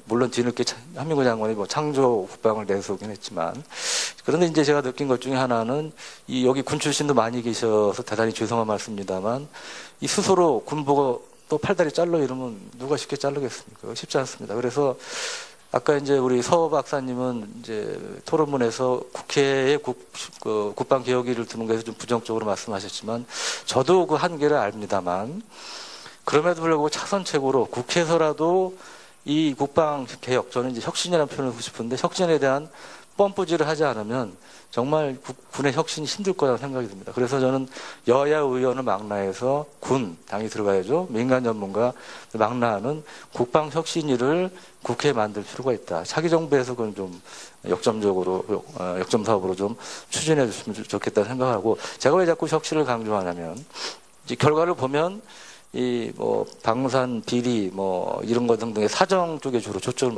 물론 뒤늦게 한민구 장관이 뭐 창조 국방을 내세우긴 했지만, 그런데 이제 제가 느낀 것 중에 하나는 여기 군 출신도 많이 계셔서 대단히 죄송한 말씀입니다만, 이 스스로 군보고 또 팔다리 잘라 이러면 누가 쉽게 자르겠습니까? 쉽지 않습니다. 그래서 아까 이제 우리 서 박사님은 이제 토론문에서 국회에 국방개혁위를 두는 것에서 좀 부정적으로 말씀하셨지만, 저도 그 한계를 압니다만, 그럼에도 불구하고 차선책으로 국회에서라도 이 국방개혁, 저는 이제 혁신이라는 표현을 쓰고 싶은데, 혁신에 대한 뻔뿌질을 하지 않으면 정말 군의 혁신이 힘들 거라고 생각이 듭니다. 그래서 저는 여야 의원을 망라해서 당이 들어가야죠. 민간 전문가 망라하는 국방혁신위를 국회에 만들 필요가 있다. 차기 정부에서 그건 좀 역점 사업으로 좀 추진해 줬으면 좋겠다는 생각하고, 제가 왜 자꾸 혁신을 강조하냐면, 이제 결과를 보면 방산, 비리, 이런 것 등등의 사정 쪽에 주로 초점을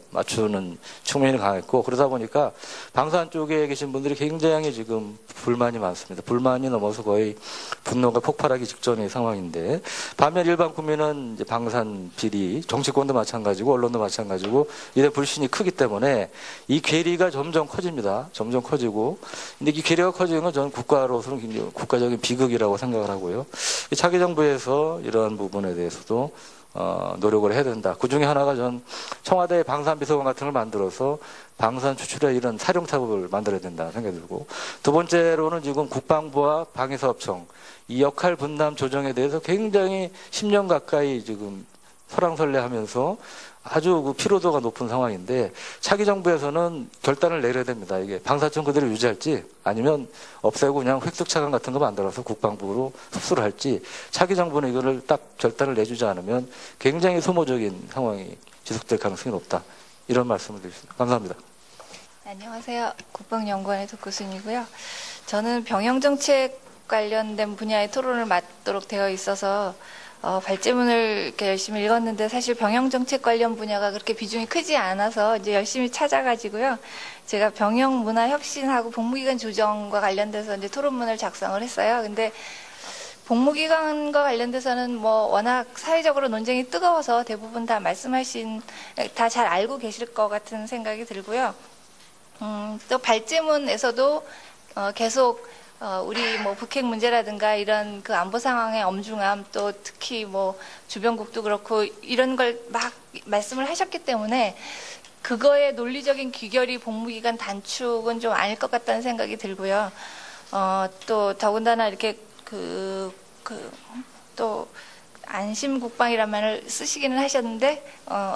맞추는 측면이 강했고, 그러다 보니까 방산 쪽에 계신 분들이 굉장히 지금 불만이 많습니다. 불만이 넘어서 거의 분노가 폭발하기 직전의 상황인데, 반면 일반 국민은 이제 방산, 비리, 정치권도 마찬가지고, 언론도 마찬가지고, 이런 불신이 크기 때문에 이 괴리가 점점 커집니다. 점점 커지고, 근데 이 괴리가 커지는 건 저는 국가로서는 굉장히 국가적인 비극이라고 생각을 하고요. 차기 정부에서 이러한 부분에 대해서도 노력을 해야 된다. 그 중에 하나가 전 청와대 방산비서관 같은 걸 만들어서 방산 추출에 이런 사령탑을 만들어야 된다 생각이 들고, 두 번째로는 지금 국방부와 방위사업청 이 역할 분담 조정에 대해서 굉장히 10년 가까이 지금 설왕설래하면서 아주 피로도가 높은 상황인데, 차기 정부에서는 결단을 내려야 됩니다. 이게 방사청 그대로 유지할지 아니면 없애고 그냥 획득차관 같은 거 만들어서 국방부로 흡수를 할지, 차기 정부는 이거를 딱 결단을 내주지 않으면 굉장히 소모적인 상황이 지속될 가능성이 높다. 이런 말씀을 드리겠습니다. 감사합니다. 안녕하세요. 국방연구원의 덕교순이고요. 저는 병영정책 관련된 분야의 토론을 맡도록 되어 있어서 발제문을 이렇게 열심히 읽었는데, 사실 병영정책 관련 분야가 그렇게 비중이 크지 않아서 이제 열심히 찾아가지고요. 제가 병영문화혁신하고 복무기간 조정과 관련돼서 이제 토론문을 작성을 했어요. 근데 복무기간과 관련돼서는 워낙 사회적으로 논쟁이 뜨거워서 대부분 다 다 잘 알고 계실 것 같은 생각이 들고요. 또 발제문에서도 계속 우리 북핵 문제라든가 이런 그 안보 상황의 엄중함, 또 특히 주변국도 그렇고 이런 걸 막 말씀을 하셨기 때문에 그거의 논리적인 귀결이 복무기간 단축은 좀 아닐 것 같다는 생각이 들고요. 또 더군다나 이렇게 또 안심국방이라는 말을 쓰시기는 하셨는데,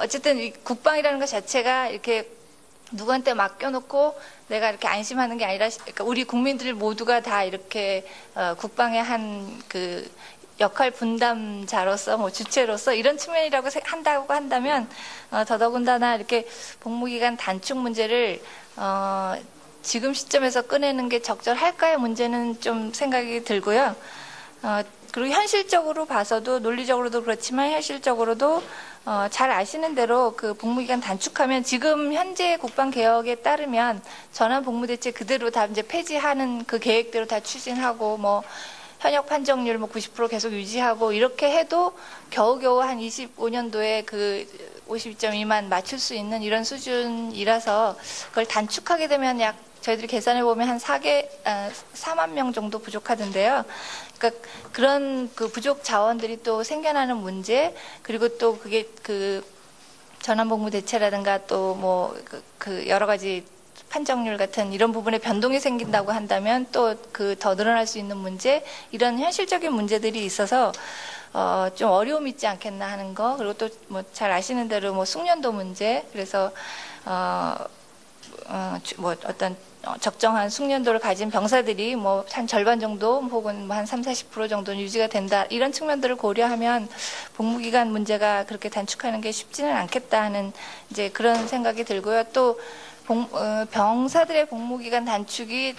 어쨌든 이 국방이라는 것 자체가 이렇게 누구한테 맡겨놓고 내가 이렇게 안심하는 게 아니라, 그러니까 우리 국민들 모두가 다 이렇게 국방의 한 역할 분담자로서 주체로서 이런 측면이라고 한다고 한다면, 더더군다나 이렇게 복무기간 단축 문제를 지금 시점에서 꺼내는 게 적절할까의 문제는 좀 생각이 들고요. 그리고 현실적으로 봐서도, 논리적으로도 그렇지만 현실적으로도 잘 아시는 대로 그 복무기간 단축하면 지금 현재 국방개혁에 따르면 전환 복무대책 그대로 다 이제 폐지하는 그 계획대로 다 추진하고, 현역 판정률 90% 계속 유지하고, 이렇게 해도 겨우겨우 한 25년도에 그 52.2만 맞출 수 있는 이런 수준이라서, 그걸 단축하게 되면 저희들이 계산해 보면 한 4만 명 정도 부족하던데요. 그러니까 그런 그 부족 자원들이 또 생겨나는 문제, 그리고 또 그게 그 전환복무 대체라든가 또 여러 가지 판정률 같은 이런 부분에 변동이 생긴다고 한다면 또 더 늘어날 수 있는 문제, 이런 현실적인 문제들이 있어서 좀 어려움이 있지 않겠나 하는 거, 그리고 또 뭐 잘 아시는 대로 뭐 숙련도 문제, 그래서 뭐 어떤 적정한 숙련도를 가진 병사들이 뭐 한 절반 정도 혹은 뭐 한 30-40% 정도는 유지가 된다, 이런 측면들을 고려하면 복무기간 문제가 그렇게 단축하는 게 쉽지는 않겠다 하는 이제 그런 생각이 들고요. 또 병사들의 복무기간 단축이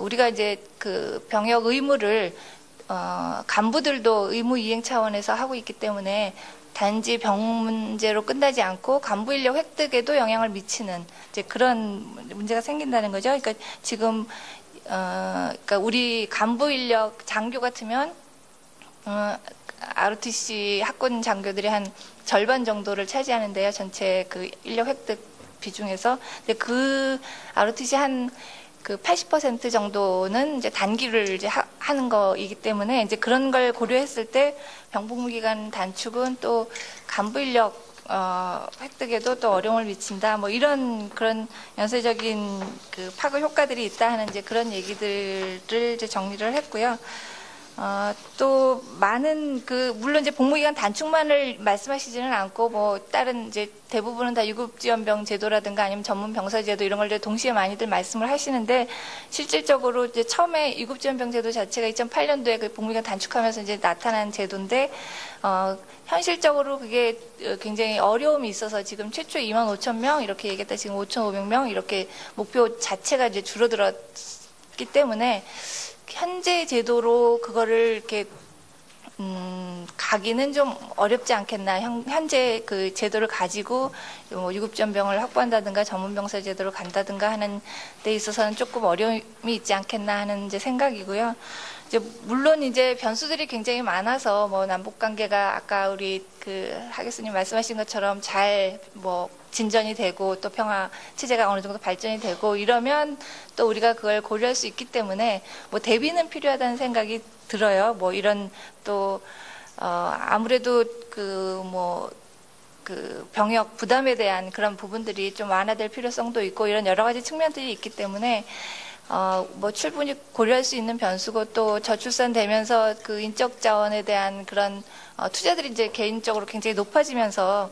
우리가 이제 그 병역 의무를 간부들도 의무 이행 차원에서 하고 있기 때문에 단지 병 문제로 끝나지 않고 간부 인력 획득에도 영향을 미치는 이제 그런 문제가 생긴다는 거죠. 그러니까 지금 그러니까 우리 간부 인력 장교 같으면 ROTC 학군 장교들이 한 절반 정도를 차지하는데요. 전체 그 인력 획득 비중에서. 근데 그 ROTC 한 그 80% 정도는 이제 단기를 이제 하는 거이기 때문에 이제 그런 걸 고려했을 때 병복무기간 단축은 또 간부 인력 획득에도 또 어려움을 미친다. 뭐 이런 그런 연쇄적인 그 파급 효과들이 있다 하는 이제 그런 얘기들을 이제 정리를 했고요. 또 많은 물론 이제 복무기간 단축만을 말씀하시지는 않고 뭐 다른 이제 대부분은 다 유급지원병 제도라든가 아니면 전문 병사 제도 이런 걸 동시에 많이들 말씀을 하시는데, 실질적으로 이제 처음에 유급지원병 제도 자체가 2008년도에 그 복무기간 단축하면서 이제 나타난 제도인데 현실적으로 그게 굉장히 어려움이 있어서 지금 최초 25,000명 이렇게 얘기했다 지금 5,500명 이렇게 목표 자체가 이제 줄어들었기 때문에 현재 제도로 그거를 이렇게 가기는 좀 어렵지 않겠나. 현재 그 제도를 가지고 뭐 유급전병을 확보한다든가 전문병사 제도로 간다든가 하는 데 있어서는 조금 어려움이 있지 않겠나 하는 이제 생각이고요. 이제 물론 이제 변수들이 굉장히 많아서 뭐 남북 관계가 아까 우리 그 하 교수님 말씀하신 것처럼 잘 뭐 진전이 되고 또 평화 체제가 어느 정도 발전이 되고 이러면 또 우리가 그걸 고려할 수 있기 때문에 뭐 대비는 필요하다는 생각이 들어요. 뭐 이런 또 아무래도 그 병역 부담에 대한 그런 부분들이 좀 완화될 필요성도 있고 이런 여러 가지 측면들이 있기 때문에 뭐 충분히 고려할 수 있는 변수고, 또 저출산 되면서 그 인적 자원에 대한 그런 투자들이 이제 개인적으로 굉장히 높아지면서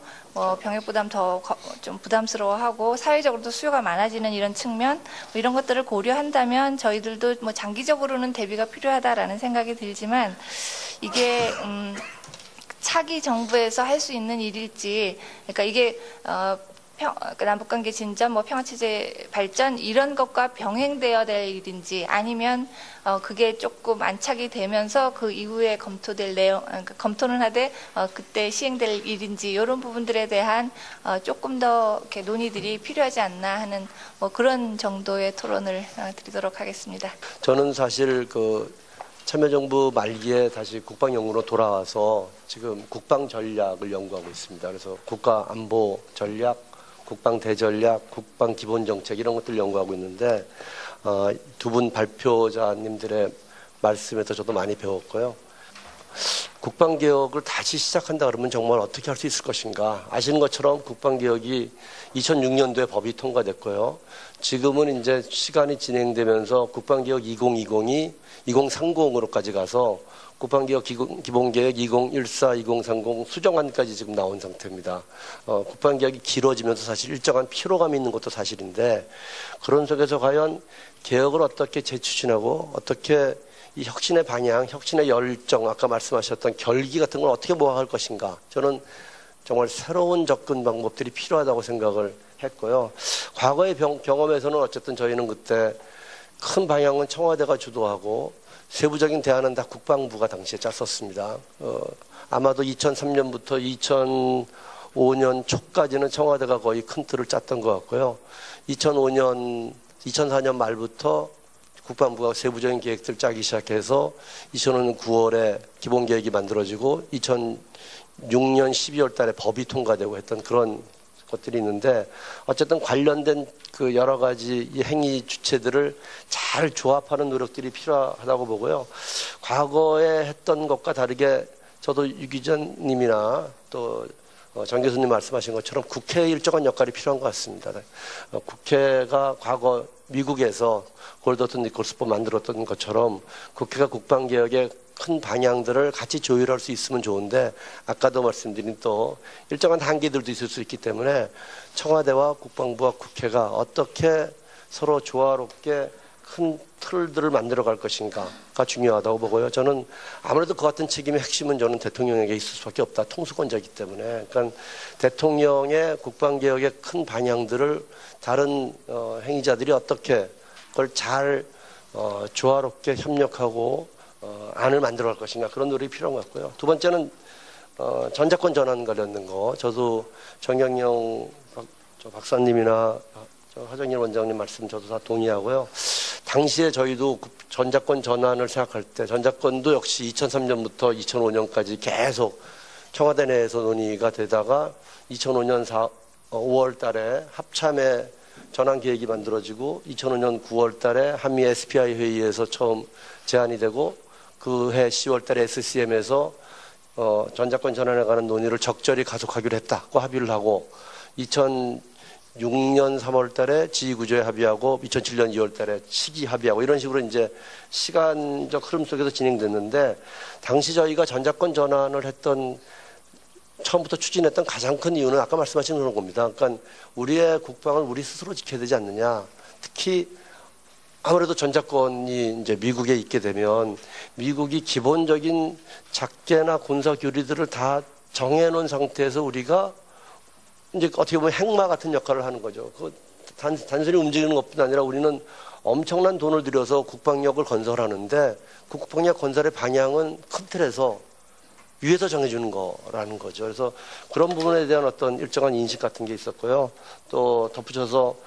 병역 부담 더 좀 부담스러워하고 사회적으로도 수요가 많아지는 이런 측면, 뭐 이런 것들을 고려한다면 저희들도 뭐 장기적으로는 대비가 필요하다라는 생각이 들지만 이게 차기 정부에서 할 수 있는 일일지, 그러니까 이게 남북관계 진전, 뭐 평화체제 발전 이런 것과 병행되어야 될 일인지, 아니면 그게 조금 안착이 되면서 그 이후에 검토될 내용, 검토는 하되 그때 시행될 일인지 이런 부분들에 대한 조금 더 이렇게 논의들이 필요하지 않나 하는 뭐 그런 정도의 토론을 드리도록 하겠습니다. 저는 사실 그 참여정부 말기에 다시 국방연구로 돌아와서 지금 국방 전략을 연구하고 있습니다. 그래서 국가안보 전략, 국방 대전략, 국방 기본 정책 이런 것들 연구하고 있는데 두 분 발표자님들의 말씀에서 저도 많이 배웠고요. 국방 개혁을 다시 시작한다 그러면 정말 어떻게 할 수 있을 것인가? 아시는 것처럼 국방 개혁이 2006년도에 법이 통과됐고요. 지금은 이제 시간이 진행되면서 국방 개혁 2020이 2030으로까지 가서 국방개혁 기본계획 2014, 2030 수정안까지 지금 나온 상태입니다. 국방개혁이 길어지면서 사실 일정한 피로감이 있는 것도 사실인데, 그런 속에서 과연 개혁을 어떻게 재추진하고 어떻게 이 혁신의 방향, 혁신의 열정, 아까 말씀하셨던 결기 같은 걸 어떻게 모아갈 것인가, 저는 정말 새로운 접근 방법들이 필요하다고 생각을 했고요. 과거의 경험에서는 어쨌든 저희는 그때 큰 방향은 청와대가 주도하고 세부적인 대안은 다 국방부가 당시에 짰었습니다. 아마도 2003년부터 2005년 초까지는 청와대가 거의 큰 틀을 짰던 것 같고요. 2004년 말부터 국방부가 세부적인 계획들을 짜기 시작해서 2005년 9월에 기본계획이 만들어지고 2006년 12월 달에 법이 통과되고 했던 그런 것들이 있는데, 어쨌든 관련된 그 여러 가지 이 행위 주체들을 잘 조합하는 노력들이 필요하다고 보고요. 과거에 했던 것과 다르게 저도 유 기자님이나 또 정 교수님 말씀하신 것처럼 국회의 일정한 역할이 필요한 것 같습니다. 국회가 과거 미국에서 골더튼 니콜스법 만들었던 것처럼 국회가 국방개혁에 큰 방향들을 같이 조율할 수 있으면 좋은데 아까도 말씀드린 또 일정한 한계들도 있을 수 있기 때문에 청와대와 국방부와 국회가 어떻게 서로 조화롭게 큰 틀들을 만들어갈 것인가가 중요하다고 보고요. 저는 아무래도 그 같은 책임의 핵심은 저는 대통령에게 있을 수밖에 없다. 통수권자이기 때문에. 그러니까 대통령의 국방개혁의 큰 방향들을 다른 행위자들이 어떻게 그걸 잘 조화롭게 협력하고 안을 만들어갈 것인가 그런 노력이 필요한 것 같고요. 두 번째는 전자권 전환 관련된 거. 저도 정경영 박사님이나 하정일 원장님 말씀 저도 다 동의하고요. 당시에 저희도 전자권 전환을 생각할 때 전자권도 역시 2003년부터 2005년까지 계속 청와대 내에서 논의가 되다가 2005년 5월 달에 합참의 전환 계획이 만들어지고 2005년 9월 달에 한미 SPI 회의에서 처음 제안이 되고 그 해 10월 달에 SCM에서 전자권 전환에 관한 논의를 적절히 가속하기로 했다고 합의를 하고 2006년 3월 달에 지휘구조에 합의하고 2007년 2월 달에 시기 합의하고 이런 식으로 이제 시간적 흐름 속에서 진행됐는데 당시 저희가 전자권 전환을 했던 처음부터 추진했던 가장 큰 이유는 아까 말씀하신 그런 겁니다. 그러니까 우리의 국방을 우리 스스로 지켜야 되지 않느냐. 특히 아무래도 전자권이 이제 미국에 있게 되면 미국이 기본적인 작계나 군사 교리들을 다 정해놓은 상태에서 우리가 이제 어떻게 보면 핵마 같은 역할을 하는 거죠. 그 단순히 움직이는 것뿐 아니라 우리는 엄청난 돈을 들여서 국방력을 건설하는데 그 국방력 건설의 방향은 큰 틀에서 위에서 정해주는 거라는 거죠. 그래서 그런 부분에 대한 어떤 일정한 인식 같은 게 있었고요. 또 덧붙여서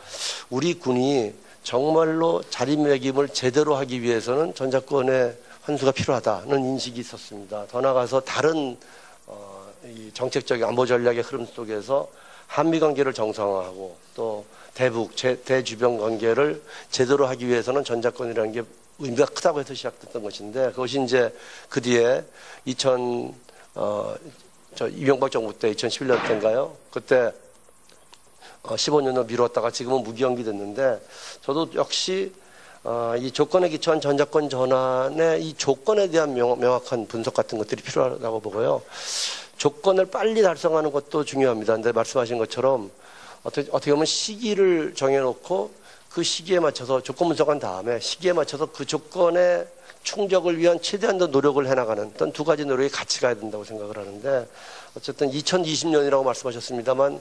우리 군이 정말로 자리매김을 제대로 하기 위해서는 전자권의 환수가 필요하다는 인식이 있었습니다. 더 나아가서 다른 이 정책적인 안보 전략의 흐름 속에서 한미 관계를 정상화하고 또 대북, 대주변 관계를 제대로 하기 위해서는 전자권이라는 게 의미가 크다고 해서 시작됐던 것인데 그것이 이제 그 뒤에 이명박 정부 때 2011년 때인가요? 그때 15년을 미뤘다가 지금은 무기연기 됐는데 저도 역시 이 조건에 기초한 전자권 전환의 이 조건에 대한 명확한 분석 같은 것들이 필요하다고 보고요. 조건을 빨리 달성하는 것도 중요합니다. 근데 말씀하신 것처럼 어떻게 보면 시기를 정해놓고 그 시기에 맞춰서 조건 분석한 다음에 시기에 맞춰서 그 조건의 충족을 위한 최대한 더 노력을 해나가는 어떤 두 가지 노력이 같이 가야 된다고 생각을 하는데 어쨌든 2020년이라고 말씀하셨습니다만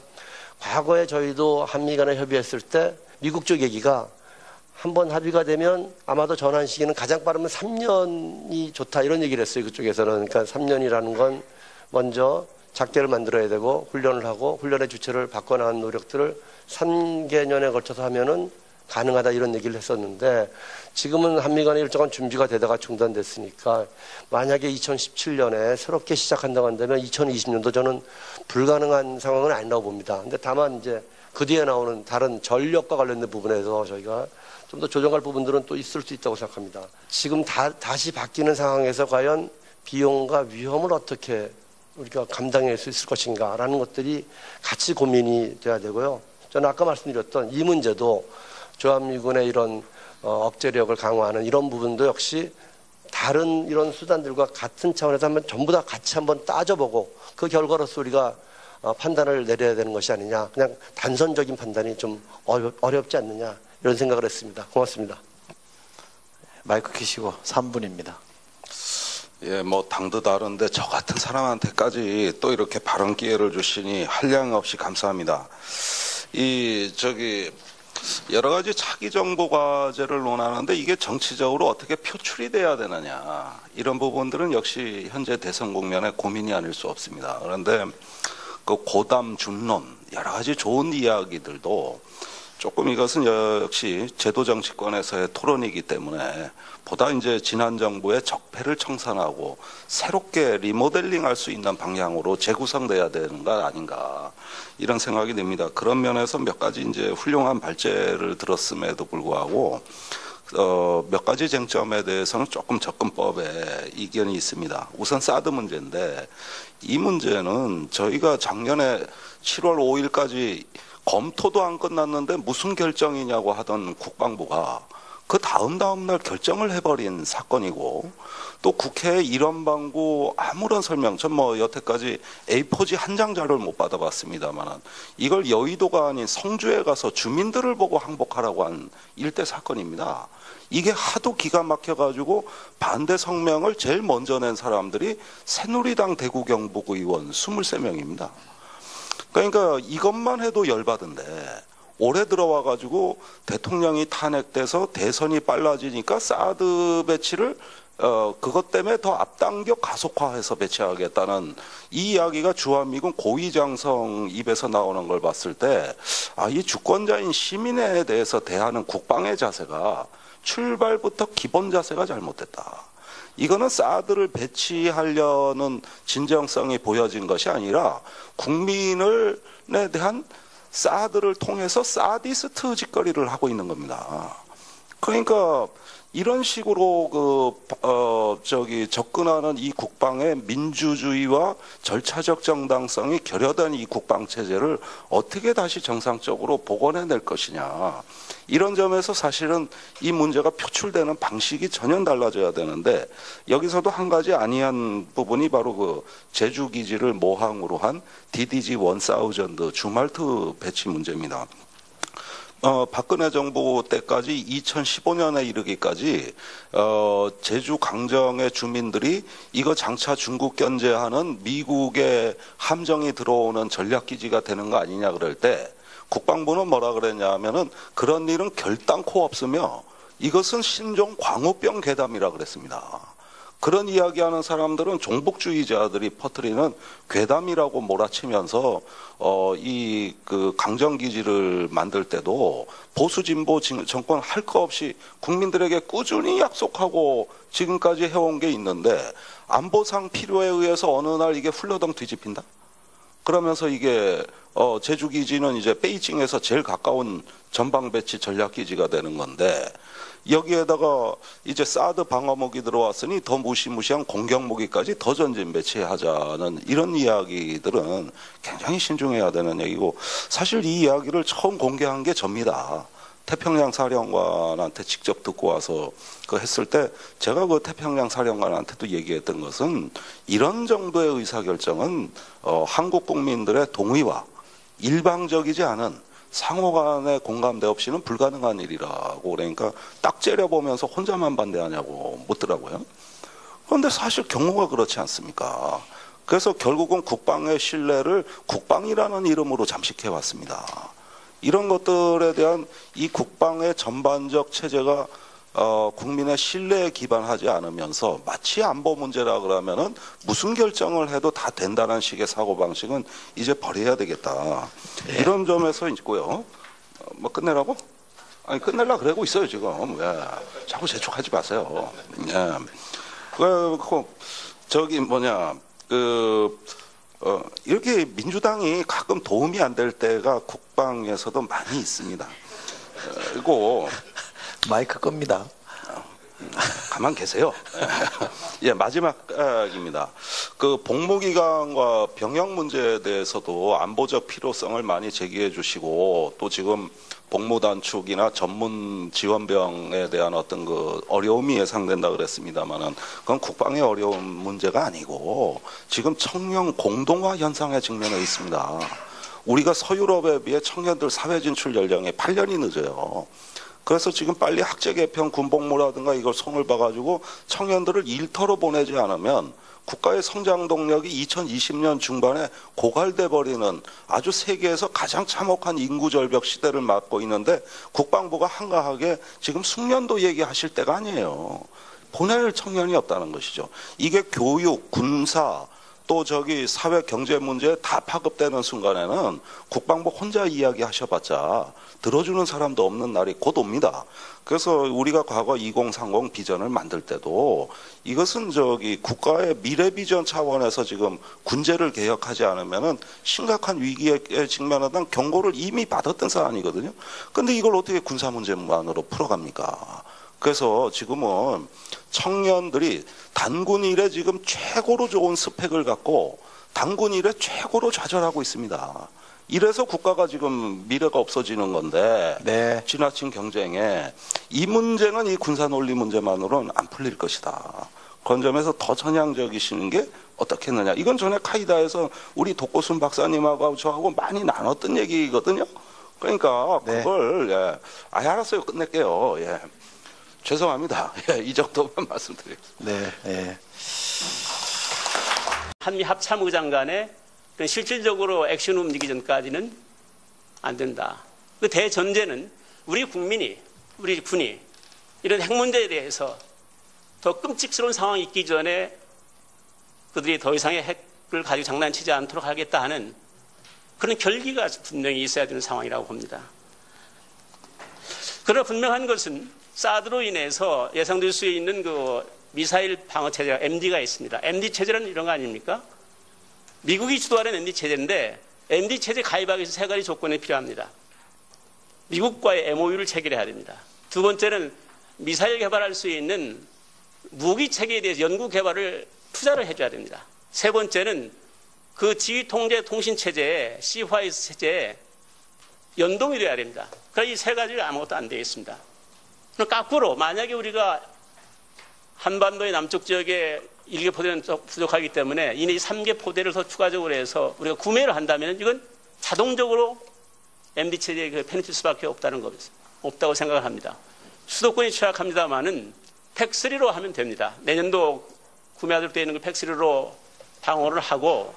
과거에 저희도 한미 간에 협의했을 때 미국 쪽 얘기가 한번 합의가 되면 아마도 전환 시기는 가장 빠르면 3년이 좋다 이런 얘기를 했어요. 그쪽에서는. 그러니까 3년이라는 건 먼저 작계를 만들어야 되고 훈련을 하고 훈련의 주체를 바꿔나가는 노력들을 3개년에 걸쳐서 하면은 가능하다 이런 얘기를 했었는데 지금은 한미 간의 일정한 준비가 되다가 중단됐으니까 만약에 2017년에 새롭게 시작한다고 한다면 2020년도 저는 불가능한 상황은 아니라고 봅니다. 근데 다만 이제 그 뒤에 나오는 다른 전력과 관련된 부분에서 저희가 좀 더 조정할 부분들은 또 있을 수 있다고 생각합니다. 지금 다시 바뀌는 상황에서 과연 비용과 위험을 어떻게 우리가 감당할 수 있을 것인가라는 것들이 같이 고민이 돼야 되고요. 저는 아까 말씀드렸던 이 문제도 주한미군의 이런 억제력을 강화하는 이런 부분도 역시 다른 이런 수단들과 같은 차원에서 한번 전부 다 같이 한번 따져보고 그 결과로서 우리가 판단을 내려야 되는 것이 아니냐. 그냥 단선적인 판단이 좀 어렵지 않느냐 이런 생각을 했습니다. 고맙습니다. 마이크 켜시고 3분입니다. 예, 뭐 당도 다른데 저 같은 사람한테까지 또 이렇게 발언 기회를 주시니 한량 없이 감사합니다. 여러 가지 차기 정보 과제를 논하는데 이게 정치적으로 어떻게 표출이 돼야 되느냐 이런 부분들은 역시 현재 대선 국면의 고민이 아닐 수 없습니다. 그런데 그 고담 준론 여러 가지 좋은 이야기들도 조금 이것은 역시 제도 정치권에서의 토론이기 때문에 보다 이제 지난 정부의 적폐를 청산하고 새롭게 리모델링할 수 있는 방향으로 재구성돼야 되는 것 아닌가 이런 생각이 듭니다. 그런 면에서 몇 가지 이제 훌륭한 발제를 들었음에도 불구하고 몇 가지 쟁점에 대해서는 조금 접근법에 이견이 있습니다. 우선 사드 문제인데 이 문제는 저희가 작년에 7월 5일까지 검토도 안 끝났는데 무슨 결정이냐고 하던 국방부가 그 다음 날 결정을 해버린 사건이고 또 국회에 이런 방구 아무런 설명, 전 뭐 여태까지 A4지 한 장 자료를 못 받아봤습니다만 이걸 여의도가 아닌 성주에 가서 주민들을 보고 항복하라고 한 일대 사건입니다. 이게 하도 기가 막혀가지고 반대 성명을 제일 먼저 낸 사람들이 새누리당 대구 경북 의원 23명입니다. 그러니까 이것만 해도 열받은데 올해 들어와가지고 대통령이 탄핵돼서 대선이 빨라지니까 사드 배치를 그것 때문에 더 앞당겨 가속화해서 배치하겠다는 이 이야기가 주한미군 고위장성 입에서 나오는 걸 봤을 때 이 주권자인 시민에 대해서 대하는 국방의 자세가 출발부터 기본 자세가 잘못됐다. 이거는 사드를 배치하려는 진정성이 보여진 것이 아니라 국민에 대한 사드를 통해서 사디스트 짓거리를 하고 있는 겁니다. 그러니까 이런 식으로 접근하는 이 국방의 민주주의와 절차적 정당성이 결여된 이 국방 체제를 어떻게 다시 정상적으로 복원해낼 것이냐. 이런 점에서 사실은 이 문제가 표출되는 방식이 전혀 달라져야 되는데 여기서도 한 가지 아니한 부분이 바로 그 제주 기지를 모항으로 한 DDG-1000 주말트 배치 문제입니다. 박근혜 정부 때까지 2015년에 이르기까지 제주 강정의 주민들이 이거 장차 중국 견제하는 미국의 함정이 들어오는 전략기지가 되는 거 아니냐 그럴 때 국방부는 뭐라 그랬냐 하면은 그런 일은 결단코 없으며 이것은 신종 광우병 괴담이라 그랬습니다. 그런 이야기하는 사람들은 종북주의자들이 퍼뜨리는 괴담이라고 몰아치면서 이 그 강정기지를 만들 때도 보수 진보 정권 할 거 없이 국민들에게 꾸준히 약속하고 지금까지 해온 게 있는데 안보상 필요에 의해서 어느 날 이게 훌러덩 뒤집힌다? 그러면서 이게 제주기지는 이제 베이징에서 제일 가까운 전방배치 전략기지가 되는 건데 여기에다가 이제 사드 방어무기 들어왔으니 더 무시무시한 공격무기까지 더 전진 배치하자는 이런 이야기들은 굉장히 신중해야 되는 얘기고 사실 이 이야기를 처음 공개한 게 접니다. 태평양 사령관한테 직접 듣고 와서 그 했을 때 제가 그 태평양 사령관한테도 얘기했던 것은 이런 정도의 의사결정은 한국 국민들의 동의와 일방적이지 않은 상호 간의 공감대 없이는 불가능한 일이라고 그러니까 딱 째려보면서 혼자만 반대하냐고 묻더라고요. 그런데 사실 경우가 그렇지 않습니까? 그래서 결국은 국방의 신뢰를 국방이라는 이름으로 잠식해왔습니다. 이런 것들에 대한 이 국방의 전반적 체제가 국민의 신뢰에 기반하지 않으면서 마치 안보 문제라 그러면은 무슨 결정을 해도 다 된다는 식의 사고방식은 이제 버려야 되겠다. 네. 이런 점에서 있고요. 뭐 끝내라고? 아니 끝내려고 그러고 있어요 지금. 왜? 자꾸 재촉하지 마세요. 예. 이렇게 민주당이 가끔 도움이 안 될 때가 국방에서도 많이 있습니다. 그리고 마이크 끕니다. 가만 계세요. 예, 마지막입니다. 그 복무기간과 병역 문제에 대해서도 안보적 필요성을 많이 제기해 주시고 또 지금 복무 단축이나 전문 지원병에 대한 어떤 그 어려움이 예상된다 그랬습니다만은 그건 국방의 어려운 문제가 아니고 지금 청년 공동화 현상에 직면해 있습니다. 우리가 서유럽에 비해 청년들 사회 진출 연령이 8년이 늦어요. 그래서 지금 빨리 학제 개편 군복무라든가 이걸 손을 봐가지고 청년들을 일터로 보내지 않으면 국가의 성장 동력이 2020년 중반에 고갈돼 버리는 아주 세계에서 가장 참혹한 인구 절벽 시대를 맞고 있는데 국방부가 한가하게 지금 숙련도 얘기하실 때가 아니에요. 보낼 청년이 없다는 것이죠. 이게 교육, 군사 또 사회 경제 문제에 다 파급되는 순간에는 국방부 혼자 이야기하셔봤자 들어주는 사람도 없는 날이 곧 옵니다. 그래서 우리가 과거 2030 비전을 만들 때도 이것은 국가의 미래 비전 차원에서 지금 군제를 개혁하지 않으면은 심각한 위기에 직면하다는 경고를 이미 받았던 사안이거든요. 근데 이걸 어떻게 군사 문제만으로 풀어갑니까? 그래서 지금은 청년들이 단군 일에 지금 최고로 좋은 스펙을 갖고 단군 일에 최고로 좌절하고 있습니다. 이래서 국가가 지금 미래가 없어지는 건데 네. 지나친 경쟁에 이 문제는 이 군사 논리 문제만으로는 안 풀릴 것이다. 그런 점에서 더 전향적이시는 게 어떻겠느냐. 이건 전에 카이다에서 우리 독고순 박사님하고 저하고 많이 나눴던 얘기거든요. 그러니까 네. 그걸 예. 알았어요. 끝낼게요. 예. 죄송합니다. 예. 이 정도만 말씀드리겠습니다. 네. 네. 한미 합참의장 간에 실질적으로 액션 움직이기 전까지는 안 된다. 그 대전제는 우리 국민이, 우리 군이 이런 핵 문제에 대해서 더 끔찍스러운 상황이 있기 전에 그들이 더 이상의 핵을 가지고 장난치지 않도록 하겠다 하는 그런 결기가 분명히 있어야 되는 상황이라고 봅니다. 그러나 분명한 것은 사드로 인해서 예상될 수 있는 그 미사일 방어 체제가 MD가 있습니다. MD 체제는 이런 거 아닙니까? 미국이 주도하는 MD 체제인데 MD 체제 가입하기 위해서 세 가지 조건이 필요합니다. 미국과의 MOU를 체결해야 됩니다. 두 번째는 미사일 개발할 수 있는 무기 체계에 대해서 연구 개발을 투자를 해줘야 됩니다. 세 번째는 그 지휘 통제 통신 체제에 CWIS 체제에 연동이 돼야 됩니다. 그러니까 이 세 가지가 아무것도 안 되어 있습니다. 그럼 거꾸로 만약에 우리가 한반도의 남쪽 지역에 1개 포대는 부족하기 때문에 이내 3개 포대를 더 추가적으로 해서 우리가 구매를 한다면 이건 자동적으로 MD 체제에 편입될 수밖에 없다고 생각을 합니다. 수도권이 취약합니다만은 팩3로 하면 됩니다. 내년도 구매하도록 되어 있는 걸 팩3로 방어를 하고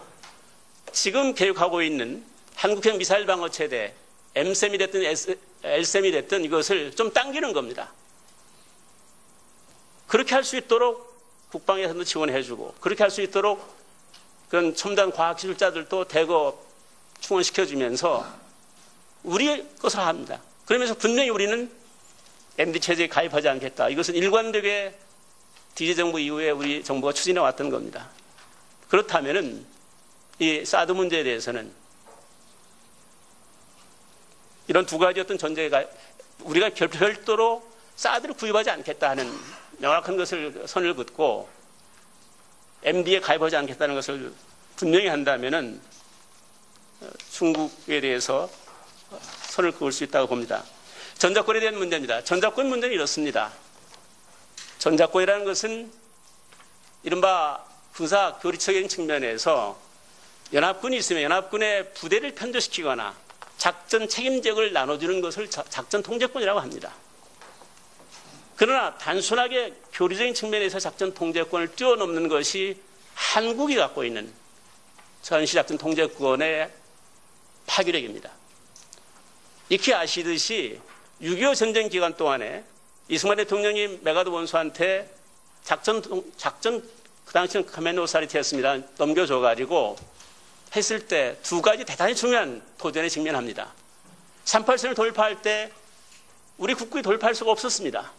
지금 계획하고 있는 한국형 미사일 방어 체대 M셈이 됐든 L셈이 됐든 이것을 좀 당기는 겁니다. 그렇게 할 수 있도록 국방 예산도 지원해주고 그렇게 할 수 있도록 그런 첨단 과학기술자들도 대거 충원시켜주면서 우리의 것을 합니다. 그러면서 분명히 우리는 MD 체제에 가입하지 않겠다. 이것은 일관되게 DJ 정부 이후에 우리 정부가 추진해 왔던 겁니다. 그렇다면은 이 사드 문제에 대해서는 이런 두 가지 어떤 전제가 우리가 별도로 사드를 구입하지 않겠다 하는 명확한 것을 선을 긋고 MD에 가입하지 않겠다는 것을 분명히 한다면은 중국에 대해서 선을 그을 수 있다고 봅니다. 전작권에 대한 문제입니다. 전작권 문제는 이렇습니다. 전작권이라는 것은 이른바 군사 교리적인 측면에서 연합군이 있으면 연합군의 부대를 편조시키거나 작전 책임력을 나눠주는 것을 작전 통제권이라고 합니다. 그러나 단순하게 교리적인 측면에서 작전 통제권을 뛰어넘는 것이 한국이 갖고 있는 전시작전 통제권의 파괴력입니다. 익히 아시듯이 6.25 전쟁 기간 동안에 이승만 대통령이 메가드 원수한테 작전 그 당시는 커맨드 오사리티였습니다. 넘겨줘가지고 했을 때 두 가지 대단히 중요한 도전에 직면합니다. 38선을 돌파할 때 우리 국군이 돌파할 수가 없었습니다.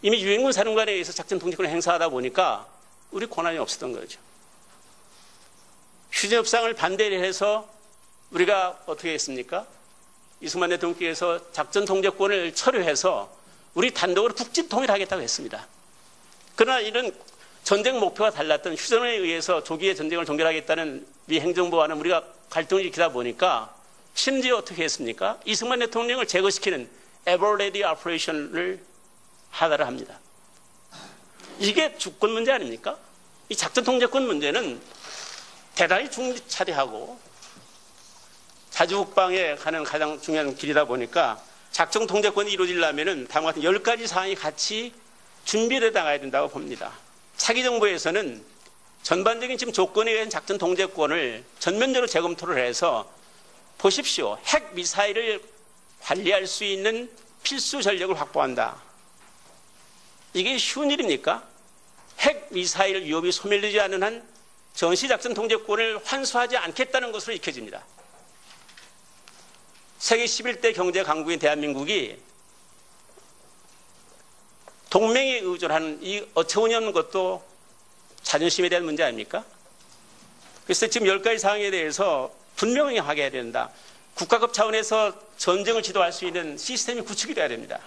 이미 유엔군 사령관에 의해서 작전 통제권을 행사하다 보니까 우리 권한이 없었던 거죠. 휴전 협상을 반대를 해서 우리가 어떻게 했습니까? 이승만 대통령께서 작전 통제권을 철회해서 우리 단독으로 국집 통일하겠다고 했습니다. 그러나 이런 전쟁 목표가 달랐던 휴전에 의해서 조기에 전쟁을 종결하겠다는 미 행정부와는 우리가 갈등을 일으키다 보니까 심지어 어떻게 했습니까? 이승만 대통령을 제거시키는 ever ready operation을 하다를 합니다. 이게 주권 문제 아닙니까? 이 작전 통제권 문제는 대단히 중차대하고 자주국방에 가는 가장 중요한 길이다 보니까 작전 통제권이 이루어지려면 다음과 같은 10가지 사항이 같이 준비되어 나가야 된다고 봅니다. 차기 정부에서는 전반적인 지금 조건에 의한 작전 통제권을 전면적으로 재검토를 해서 보십시오. 핵 미사일을 관리할 수 있는 필수 전력을 확보한다. 이게 쉬운 일입니까? 핵 미사일 위협이 소멸되지 않는 한 전시작전 통제권을 환수하지 않겠다는 것으로 익혀집니다. 세계 11대 경제 강국인 대한민국이 동맹에 의존하는 이 어처구니없는 것도 자존심에 대한 문제 아닙니까? 그래서 지금 10가지 사항에 대해서 분명히 하게 해야 된다. 국가급 차원에서 전쟁을 지도할 수 있는 시스템이 구축이 돼야 됩니다.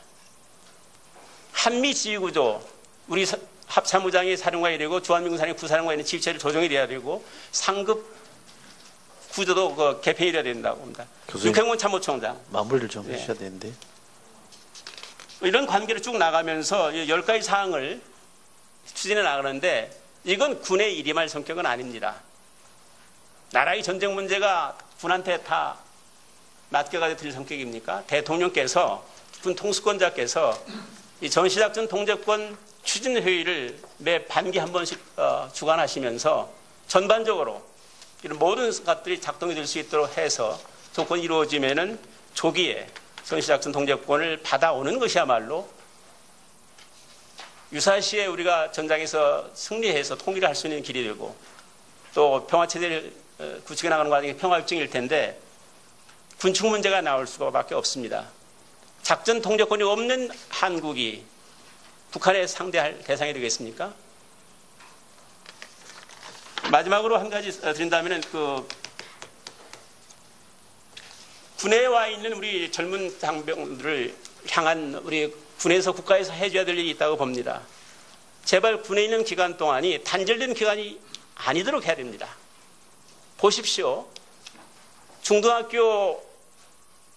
한미 지휘구조, 우리 합참의장이 사령관이 되고 주한미군 사령관이 부사령관이 있는 지휘체를 조정이 돼야 되고 상급 구조도 개편이 돼야 된다고 봅니다. 육해공군 참모총장. 마무리를 좀 해주셔야 되는데. 이런 관계를 쭉 나가면서 10가지 사항을 추진해 나가는데 이건 군의 일임할 성격은 아닙니다. 나라의 전쟁 문제가 군한테 다 맡겨가지고 드릴 성격입니까? 대통령께서 군 통수권자께서 이 전시작전 통제권 추진회의를 매 반기 한 번씩 주관하시면서 전반적으로 이런 모든 것들이 작동이 될 수 있도록 해서 조건이 이루어지면은 조기에 전시작전 통제권을 받아오는 것이야말로 유사시에 우리가 전장에서 승리해서 통일을 할 수 있는 길이 되고 또 평화체제를 구축해 나가는 과정이 평화협정일 텐데 군축 문제가 나올 수밖에 없습니다. 작전 통제권이 없는 한국이 북한에 상대할 대상이 되겠습니까? 마지막으로 한 가지 드린다면 군에 와 있는 우리 젊은 장병들을 향한 우리 군에서 국가에서 해줘야 될 일이 있다고 봅니다. 제발 군에 있는 기간 동안이 단절된 기간이 아니도록 해야 됩니다. 보십시오. 중등학교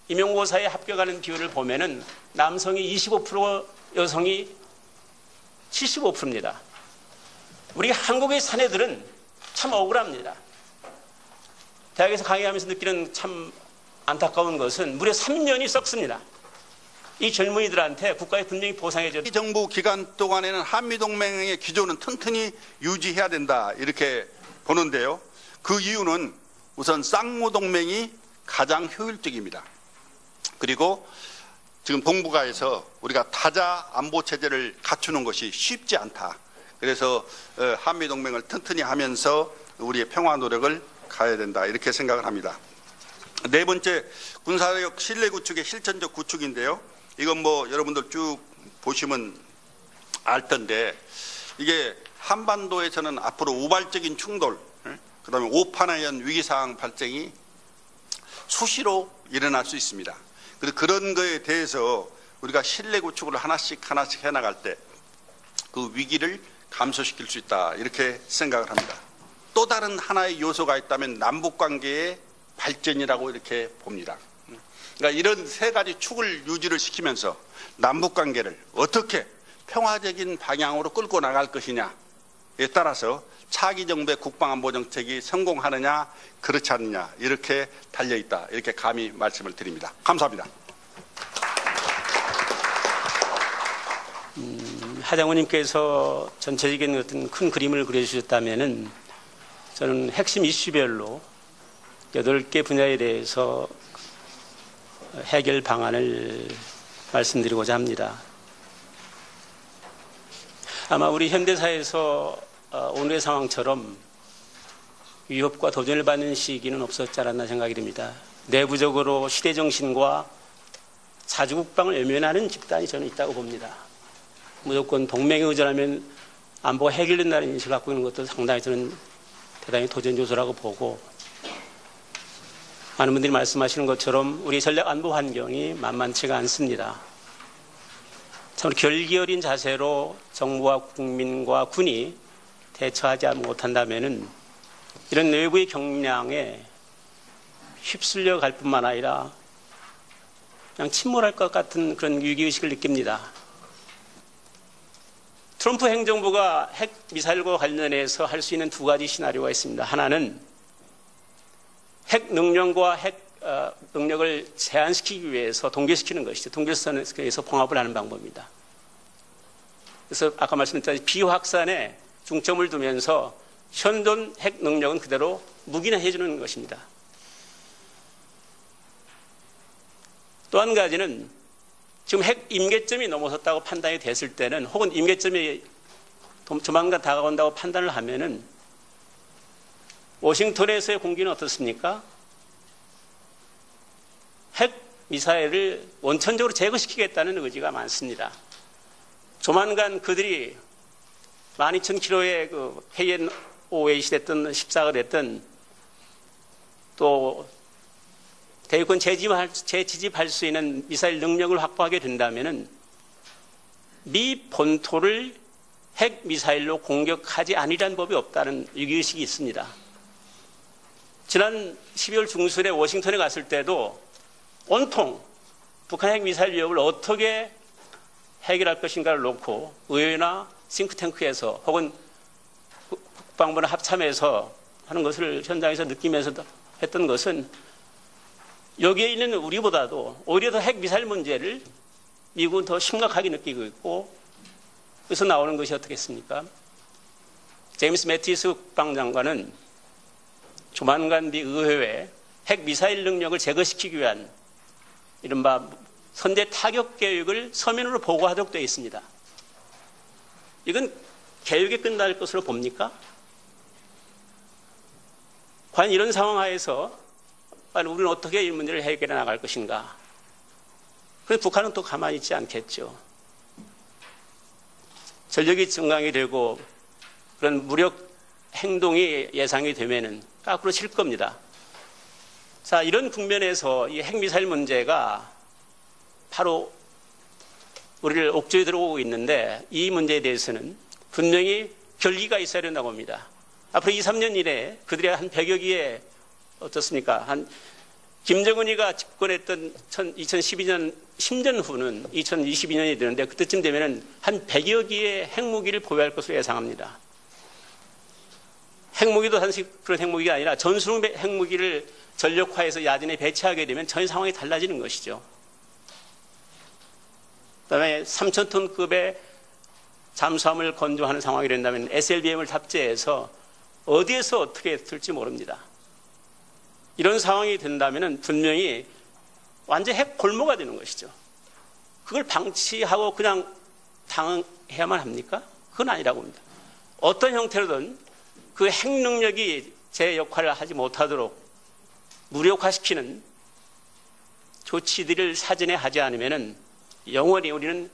임용고사에 합격하는 비율을 보면은 남성이 25%, 여성이 75%입니다. 우리 한국의 사내들은 참 억울합니다. 대학에서 강의하면서 느끼는 참 안타까운 것은 무려 3년이 썩습니다. 이 젊은이들한테 국가에 분명히 보상해줘야 이 정부 기간 동안에는 한미동맹의 기조는 튼튼히 유지해야 된다 이렇게 보는데요. 그 이유는 우선 쌍무동맹이 가장 효율적입니다. 그리고 지금 동북아에서 우리가 다자 안보 체제를 갖추는 것이 쉽지 않다. 그래서 한미동맹을 튼튼히 하면서 우리의 평화 노력을 가야 된다 이렇게 생각을 합니다. 네 번째, 군사력 신뢰 구축의 실천적 구축인데요. 이건 뭐 여러분들 쭉 보시면 알 텐데 이게 한반도에서는 앞으로 우발적인 충돌, 그다음에 오판에 의한 위기상황 발생이 수시로 일어날 수 있습니다. 그래서 그런 거에 대해서 우리가 신뢰 구축을 하나씩 해나갈 때 그 위기를 감소시킬 수 있다 이렇게 생각을 합니다. 또 다른 하나의 요소가 있다면 남북관계의 발전이라고 이렇게 봅니다. 그러니까 이런 세 가지 축을 유지를 시키면서 남북관계를 어떻게 평화적인 방향으로 끌고 나갈 것이냐에 따라서 차기 정부의 국방안보정책이 성공하느냐 그렇지 않느냐 이렇게 달려있다 이렇게 감히 말씀을 드립니다. 감사합니다. 하장훈님께서 전체적인 어떤 큰 그림을 그려주셨다면은 저는 핵심 이슈별로 8개 분야에 대해서 해결 방안을 말씀드리고자 합니다. 아마 우리 현대사에서 오늘의 상황처럼 위협과 도전을 받는 시기는 없었지 않았나 생각이 듭니다. 내부적으로 시대정신과 자주국방을 외면하는 집단이 저는 있다고 봅니다. 무조건 동맹에 의존하면 안보가 해결된다는 인식을 갖고 있는 것도 상당히 저는 대단히 도전 요소라고 보고 많은 분들이 말씀하시는 것처럼 우리 전략 안보 환경이 만만치가 않습니다. 참 결기 어린 자세로 정부와 국민과 군이 대처하지 못한다면은 이런 내부의 경량에 휩쓸려 갈 뿐만 아니라 그냥 침몰할 것 같은 그런 위기의식을 느낍니다. 트럼프 행정부가 핵 미사일과 관련해서 할 수 있는 두 가지 시나리오가 있습니다. 하나는 핵 능력과 핵 능력을 제한시키기 위해서 동결시키는 것이죠. 동결선에서 봉합을 하는 방법입니다. 그래서 아까 말씀드렸듯이 비확산에 중점을 두면서 현존 핵 능력은 그대로 묵인해 주는 것입니다. 또 한 가지는 지금 핵 임계점이 넘어섰다고 판단이 됐을 때는 혹은 임계점이 조만간 다가온다고 판단을 하면은 워싱턴에서의 공기는 어떻습니까? 핵 미사일을 원천적으로 제거시키겠다는 의지가 많습니다. 조만간 그들이 12,000km의 그 KN-OAC 됐든 14가 됐든 또 대유권 재지집할 수 있는 미사일 능력을 확보하게 된다면은 미 본토를 핵 미사일로 공격하지 않으리라는 법이 없다는 위기의식이 있습니다. 지난 12월 중순에 워싱턴에 갔을 때도 온통 북한 핵 미사일 위협을 어떻게 해결할 것인가를 놓고 의회나 싱크탱크에서 혹은 국방부나 합참에서 하는 것을 현장에서 느끼면서 했던 것은 여기에 있는 우리보다도 오히려 더 핵미사일 문제를 미국은 더 심각하게 느끼고 있고, 그래서 나오는 것이 어떻겠습니까? 제임스 매티스 국방장관은 조만간 미 의회에 핵미사일 능력을 제거시키기 위한 이른바 선제 타격 계획을 서면으로 보고하도록 되어 있습니다. 이건 계획이 끝날 것으로 봅니까? 과연 이런 상황 하에서 우리는 어떻게 이 문제를 해결해 나갈 것인가? 그런데 북한은 또 가만히 있지 않겠죠. 전력이 증강이 되고 그런 무력 행동이 예상이 되면은 거꾸로 칠 겁니다. 자, 이런 국면에서 이 핵미사일 문제가 바로 우리를 옥죄에 들어오고 있는데, 이 문제에 대해서는 분명히 결기가 있어야 된다고 봅니다. 앞으로 2, 3년 이내에 그들의 한 100여 기의 어떻습니까? 한 김정은이가 집권했던 2012년 10년 후는 2022년이 되는데, 그때쯤 되면은 한 100여 기의 핵무기를 보유할 것으로 예상합니다. 핵무기도 단순히 그런 핵무기가 아니라 전술용 핵무기를 전력화해서 야전에 배치하게 되면 전혀 상황이 달라지는 것이죠. 그다음에 3,000톤급의 잠수함을 건조하는 상황이 된다면 SLBM을 탑재해서 어디에서 어떻게 될지 모릅니다. 이런 상황이 된다면 분명히 완전 핵 골모가 되는 것이죠. 그걸 방치하고 그냥 당해야만 합니까? 그건 아니라고 봅니다. 어떤 형태로든 그 핵 능력이 제 역할을 하지 못하도록 무력화시키는 조치들을 사전에 하지 않으면 영원히 우리는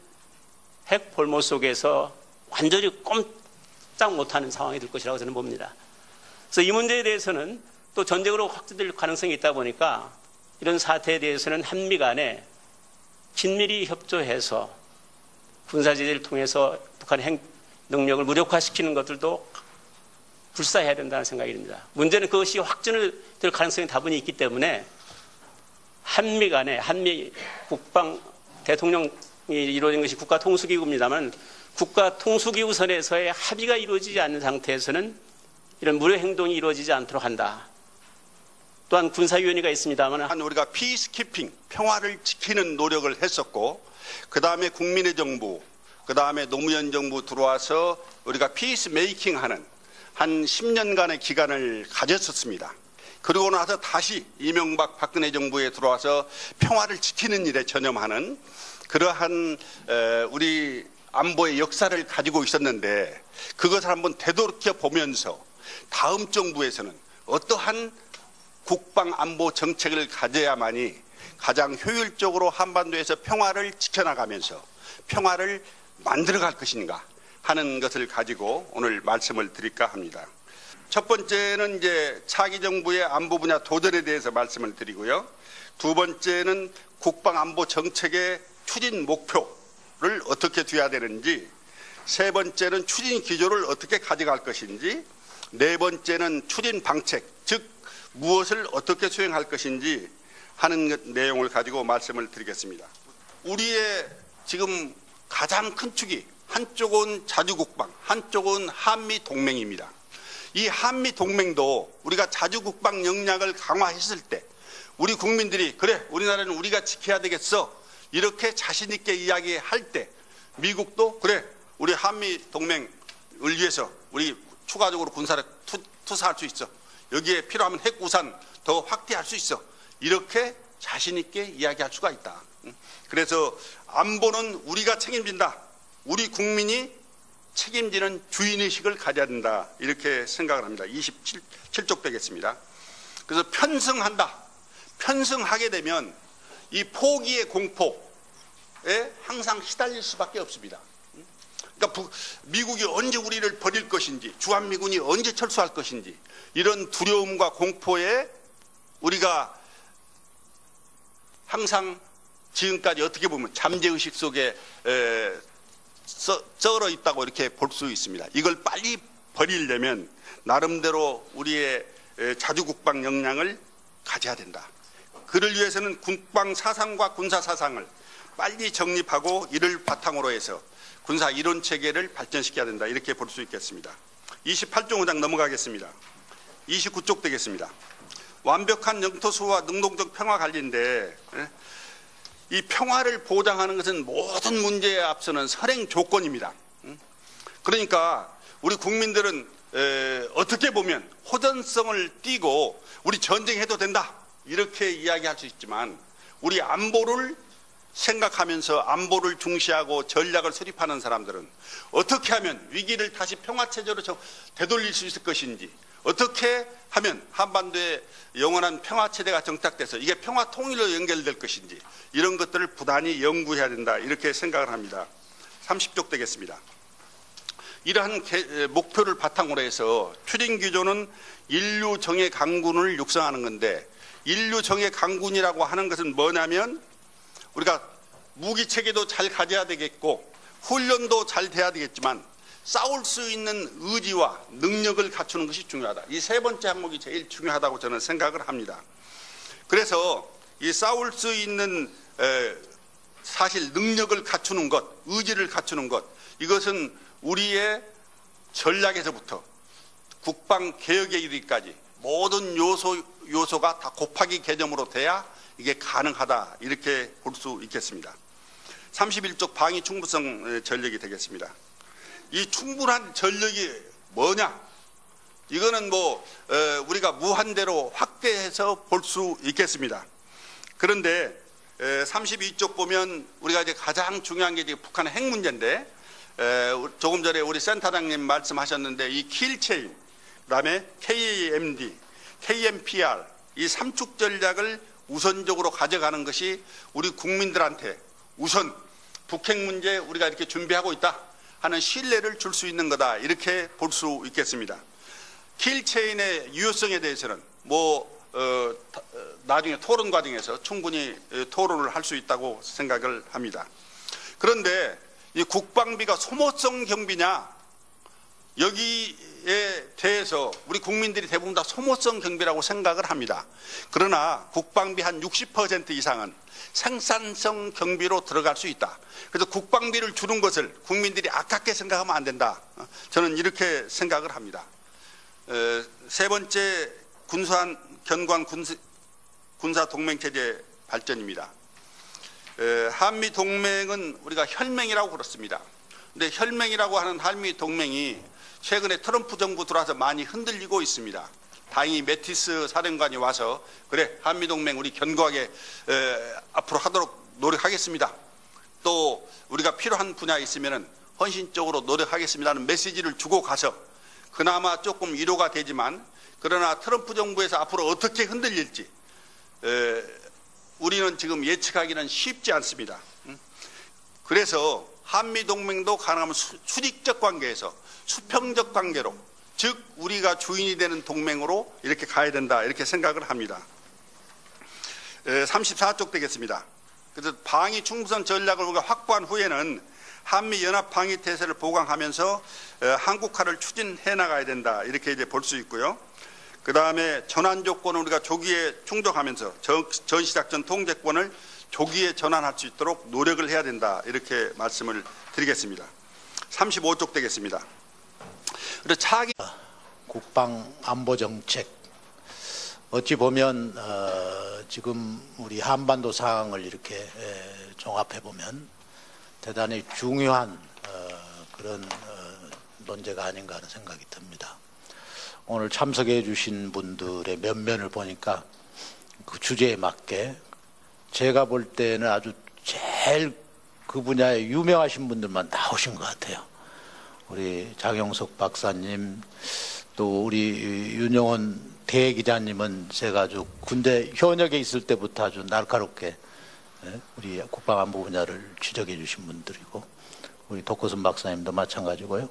핵 볼모 속에서 완전히 꼼짝 못하는 상황이 될 것이라고 저는 봅니다. 그래서 이 문제에 대해서는 또 전쟁으로 확대될 가능성이 있다 보니까 이런 사태에 대해서는 한미 간에 긴밀히 협조해서 군사제재를 통해서 북한의 핵 능력을 무력화시키는 것들도 불사해야 된다는 생각이 듭니다. 문제는 그것이 확전을 될 가능성이 다분히 있기 때문에 한미 간에, 한미 국방 대통령이 이루어진 것이 국가통수기구입니다만, 국가통수기구 선에서의 합의가 이루어지지 않는 상태에서는 이런 무력 행동이 이루어지지 않도록 한다. 또한 군사위원회가 있습니다만, 우리가 피스키핑, 평화를 지키는 노력을 했었고, 그 다음에 국민의 정부, 그 다음에 노무현 정부 들어와서 우리가 피스메이킹하는 한 10년간의 기간을 가졌었습니다. 그러고 나서 다시 이명박 박근혜 정부에 들어와서 평화를 지키는 일에 전념하는 그러한 우리 안보의 역사를 가지고 있었는데, 그것을 한번 되돌이켜 보면서 다음 정부에서는 어떠한 국방 안보 정책을 가져야만이 가장 효율적으로 한반도에서 평화를 지켜나가면서 평화를 만들어갈 것인가 하는 것을 가지고 오늘 말씀을 드릴까 합니다. 첫 번째는 이제 차기 정부의 안보 분야 도전에 대해서 말씀을 드리고요. 두 번째는 국방 안보 정책의 추진 목표를 어떻게 둬야 되는지, 세 번째는 추진 기조를 어떻게 가져갈 것인지, 네 번째는 추진 방책, 즉 무엇을 어떻게 수행할 것인지 하는 내용을 가지고 말씀을 드리겠습니다. 우리의 지금 가장 큰 축이 한쪽은 자주국방, 한쪽은 한미동맹입니다. 이 한미동맹도 우리가 자주국방 역량을 강화했을 때 우리 국민들이 그래 우리나라는 우리가 지켜야 되겠어 이렇게 자신 있게 이야기할 때, 미국도 그래 우리 한미동맹을 위해서 우리 추가적으로 군사를 투사할 수 있어, 여기에 필요하면 핵우산 더 확대할 수 있어, 이렇게 자신 있게 이야기할 수가 있다. 그래서 안보는 우리가 책임진다, 우리 국민이 책임지는 주인의식을 가져야 된다, 이렇게 생각을 합니다. 27쪽 되겠습니다. 그래서 편승한다. 편승하게 되면 이 포기의 공포에 항상 시달릴 수밖에 없습니다. 그러니까 미국이 언제 우리를 버릴 것인지, 주한미군이 언제 철수할 것인지, 이런 두려움과 공포에 우리가 항상 지금까지 어떻게 보면 잠재의식 속에 쩔어 있다고 이렇게 볼 수 있습니다. 이걸 빨리 버리려면 나름대로 우리의 자주국방 역량을 가져야 된다. 그를 위해서는 국방 사상과 군사 사상을 빨리 정립하고 이를 바탕으로 해서 군사 이론 체계를 발전시켜야 된다. 이렇게 볼 수 있겠습니다. 28조 5장 넘어가겠습니다. 29쪽 되겠습니다. 완벽한 영토 수호와 능동적 평화 관리인데 이 평화를 보장하는 것은 모든 문제에 앞서는 선행 조건입니다. 그러니까 우리 국민들은 어떻게 보면 호전성을 띠고 우리 전쟁해도 된다 이렇게 이야기할 수 있지만 우리 안보를 생각하면서 안보를 중시하고 전략을 수립하는 사람들은 어떻게 하면 위기를 다시 평화체제로 되돌릴 수 있을 것인지, 어떻게 하면 한반도에 영원한 평화체제가 정착돼서 이게 평화통일로 연결될 것인지, 이런 것들을 부단히 연구해야 된다 이렇게 생각을 합니다. 30쪽 되겠습니다. 이러한 목표를 바탕으로 해서 추진기조는 인류 정예 강군을 육성하는 건데, 인류 정예 강군이라고 하는 것은 뭐냐면 우리가 무기체계도 잘 가져야 되겠고 훈련도 잘 돼야 되겠지만 싸울 수 있는 의지와 능력을 갖추는 것이 중요하다. 이 세 번째 항목이 제일 중요하다고 저는 생각을 합니다. 그래서 이 싸울 수 있는 사실 능력을 갖추는 것, 의지를 갖추는 것, 이것은 우리의 전략에서부터 국방개혁에 이르기까지 모든 요소가 다 곱하기 개념으로 돼야 이게 가능하다 이렇게 볼 수 있겠습니다. 31쪽 방위 충분성 전력이 되겠습니다. 이 충분한 전력이 뭐냐? 이거는 우리가 무한대로 확대해서 볼 수 있겠습니다. 그런데 32쪽 보면 우리가 이제 가장 중요한 게 북한의 핵 문제인데, 조금 전에 우리 센터장님 말씀하셨는데 이 킬체인, 그다음에 KMD, KMPR 이 삼축 전략을 우선적으로 가져가는 것이 우리 국민들한테 우선 북핵 문제 우리가 이렇게 준비하고 있다 하는 신뢰를 줄 수 있는 거다 이렇게 볼 수 있겠습니다. 킬체인의 유효성에 대해서는 나중에 토론 과정에서 충분히 토론을 할 수 있다고 생각을 합니다. 그런데 이 국방비가 소모성 경비냐, 여기에 대해서 우리 국민들이 대부분 다 소모성 경비라고 생각을 합니다. 그러나 국방비 한 60% 이상은 생산성 경비로 들어갈 수 있다. 그래서 국방비를 주는 것을 국민들이 아깝게 생각하면 안 된다. 저는 이렇게 생각을 합니다. 세 번째, 군수한 견고한 군사 동맹체제 발전입니다. 한미 동맹은 우리가 혈맹이라고 그렇습니다. 근데 혈맹이라고 하는 한미 동맹이 최근에 트럼프 정부 들어와서 많이 흔들리고 있습니다. 다행히 매티스 사령관이 와서 그래 한미 동맹 우리 견고하게 앞으로 하도록 노력하겠습니다. 또 우리가 필요한 분야 있으면은 헌신적으로 노력하겠습니다는 메시지를 주고 가서 그나마 조금 위로가 되지만, 그러나 트럼프 정부에서 앞으로 어떻게 흔들릴지 우리는 지금 예측하기는 쉽지 않습니다. 그래서 한미동맹도 가능하면 수직적 관계에서 수평적 관계로, 즉 우리가 주인이 되는 동맹으로 이렇게 가야 된다 이렇게 생각을 합니다. 34쪽 되겠습니다. 그래서 방위 충분성 전략을 우리가 확보한 후에는 한미 연합 방위 태세를 보강하면서 한국화를 추진해 나가야 된다 이렇게 이제 볼 수 있고요. 그 다음에 전환 조건을 우리가 조기에 충족하면서 전시작전 통제권을 조기에 전환할 수 있도록 노력을 해야 된다 이렇게 말씀을 드리겠습니다. 35쪽 되겠습니다. 그리고 차기 국방 안보 정책, 어찌 보면 지금 우리 한반도 상황을 이렇게 종합해 보면 대단히 중요한 그런 논제가 아닌가 하는 생각이 듭니다. 오늘 참석해 주신 분들의 면면을 보니까 그 주제에 맞게 제가 볼 때는 아주 제일 그 분야에 유명하신 분들만 나오신 것 같아요. 우리 장영석 박사님, 또 우리 윤영원 대기자님은 제가 아주 군대 현역에 있을 때부터 아주 날카롭게 우리 국방안보 분야를 지적해 주신 분들이고, 우리 독거선 박사님도 마찬가지고요.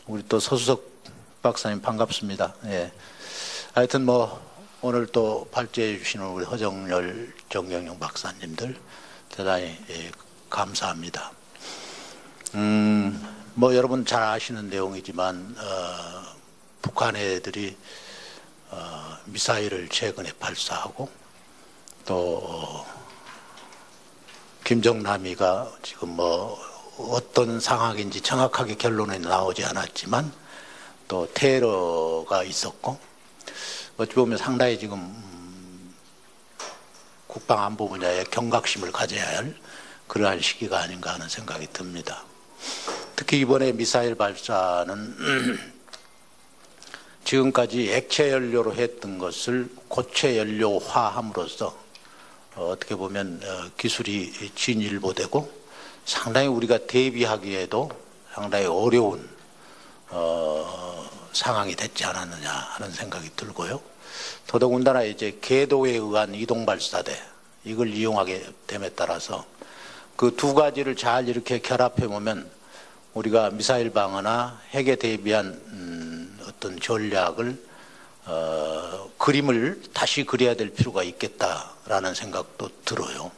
우리 또 서수석 박사님 반갑습니다. 예. 하여튼 오늘 또 발제해 주시는 우리 허정열, 정경영 박사님들 대단히 감사합니다. 여러분 잘 아시는 내용이지만 북한 애들이 미사일을 최근에 발사하고, 또 김정남이가 지금 어떤 상황인지 정확하게 결론이 나오지 않았지만 또 테러가 있었고 어찌 보면 상당히 지금 국방안보 분야에 경각심을 가져야 할 그러한 시기가 아닌가 하는 생각이 듭니다. 특히 이번에 미사일 발사는 지금까지 액체 연료로 했던 것을 고체 연료화함으로써 어떻게 보면 기술이 진일보되고 상당히 우리가 대비하기에도 상당히 어려운 상황이 됐지 않았느냐 하는 생각이 들고요. 더더군다나 이제 궤도에 의한 이동 발사대 이걸 이용하게 됨에 따라서 그 두 가지를 잘 이렇게 결합해 보면 우리가 미사일 방어나 핵에 대비한 어떤 전략을 그림을 다시 그려야 될 필요가 있겠다라는 생각도 들어요.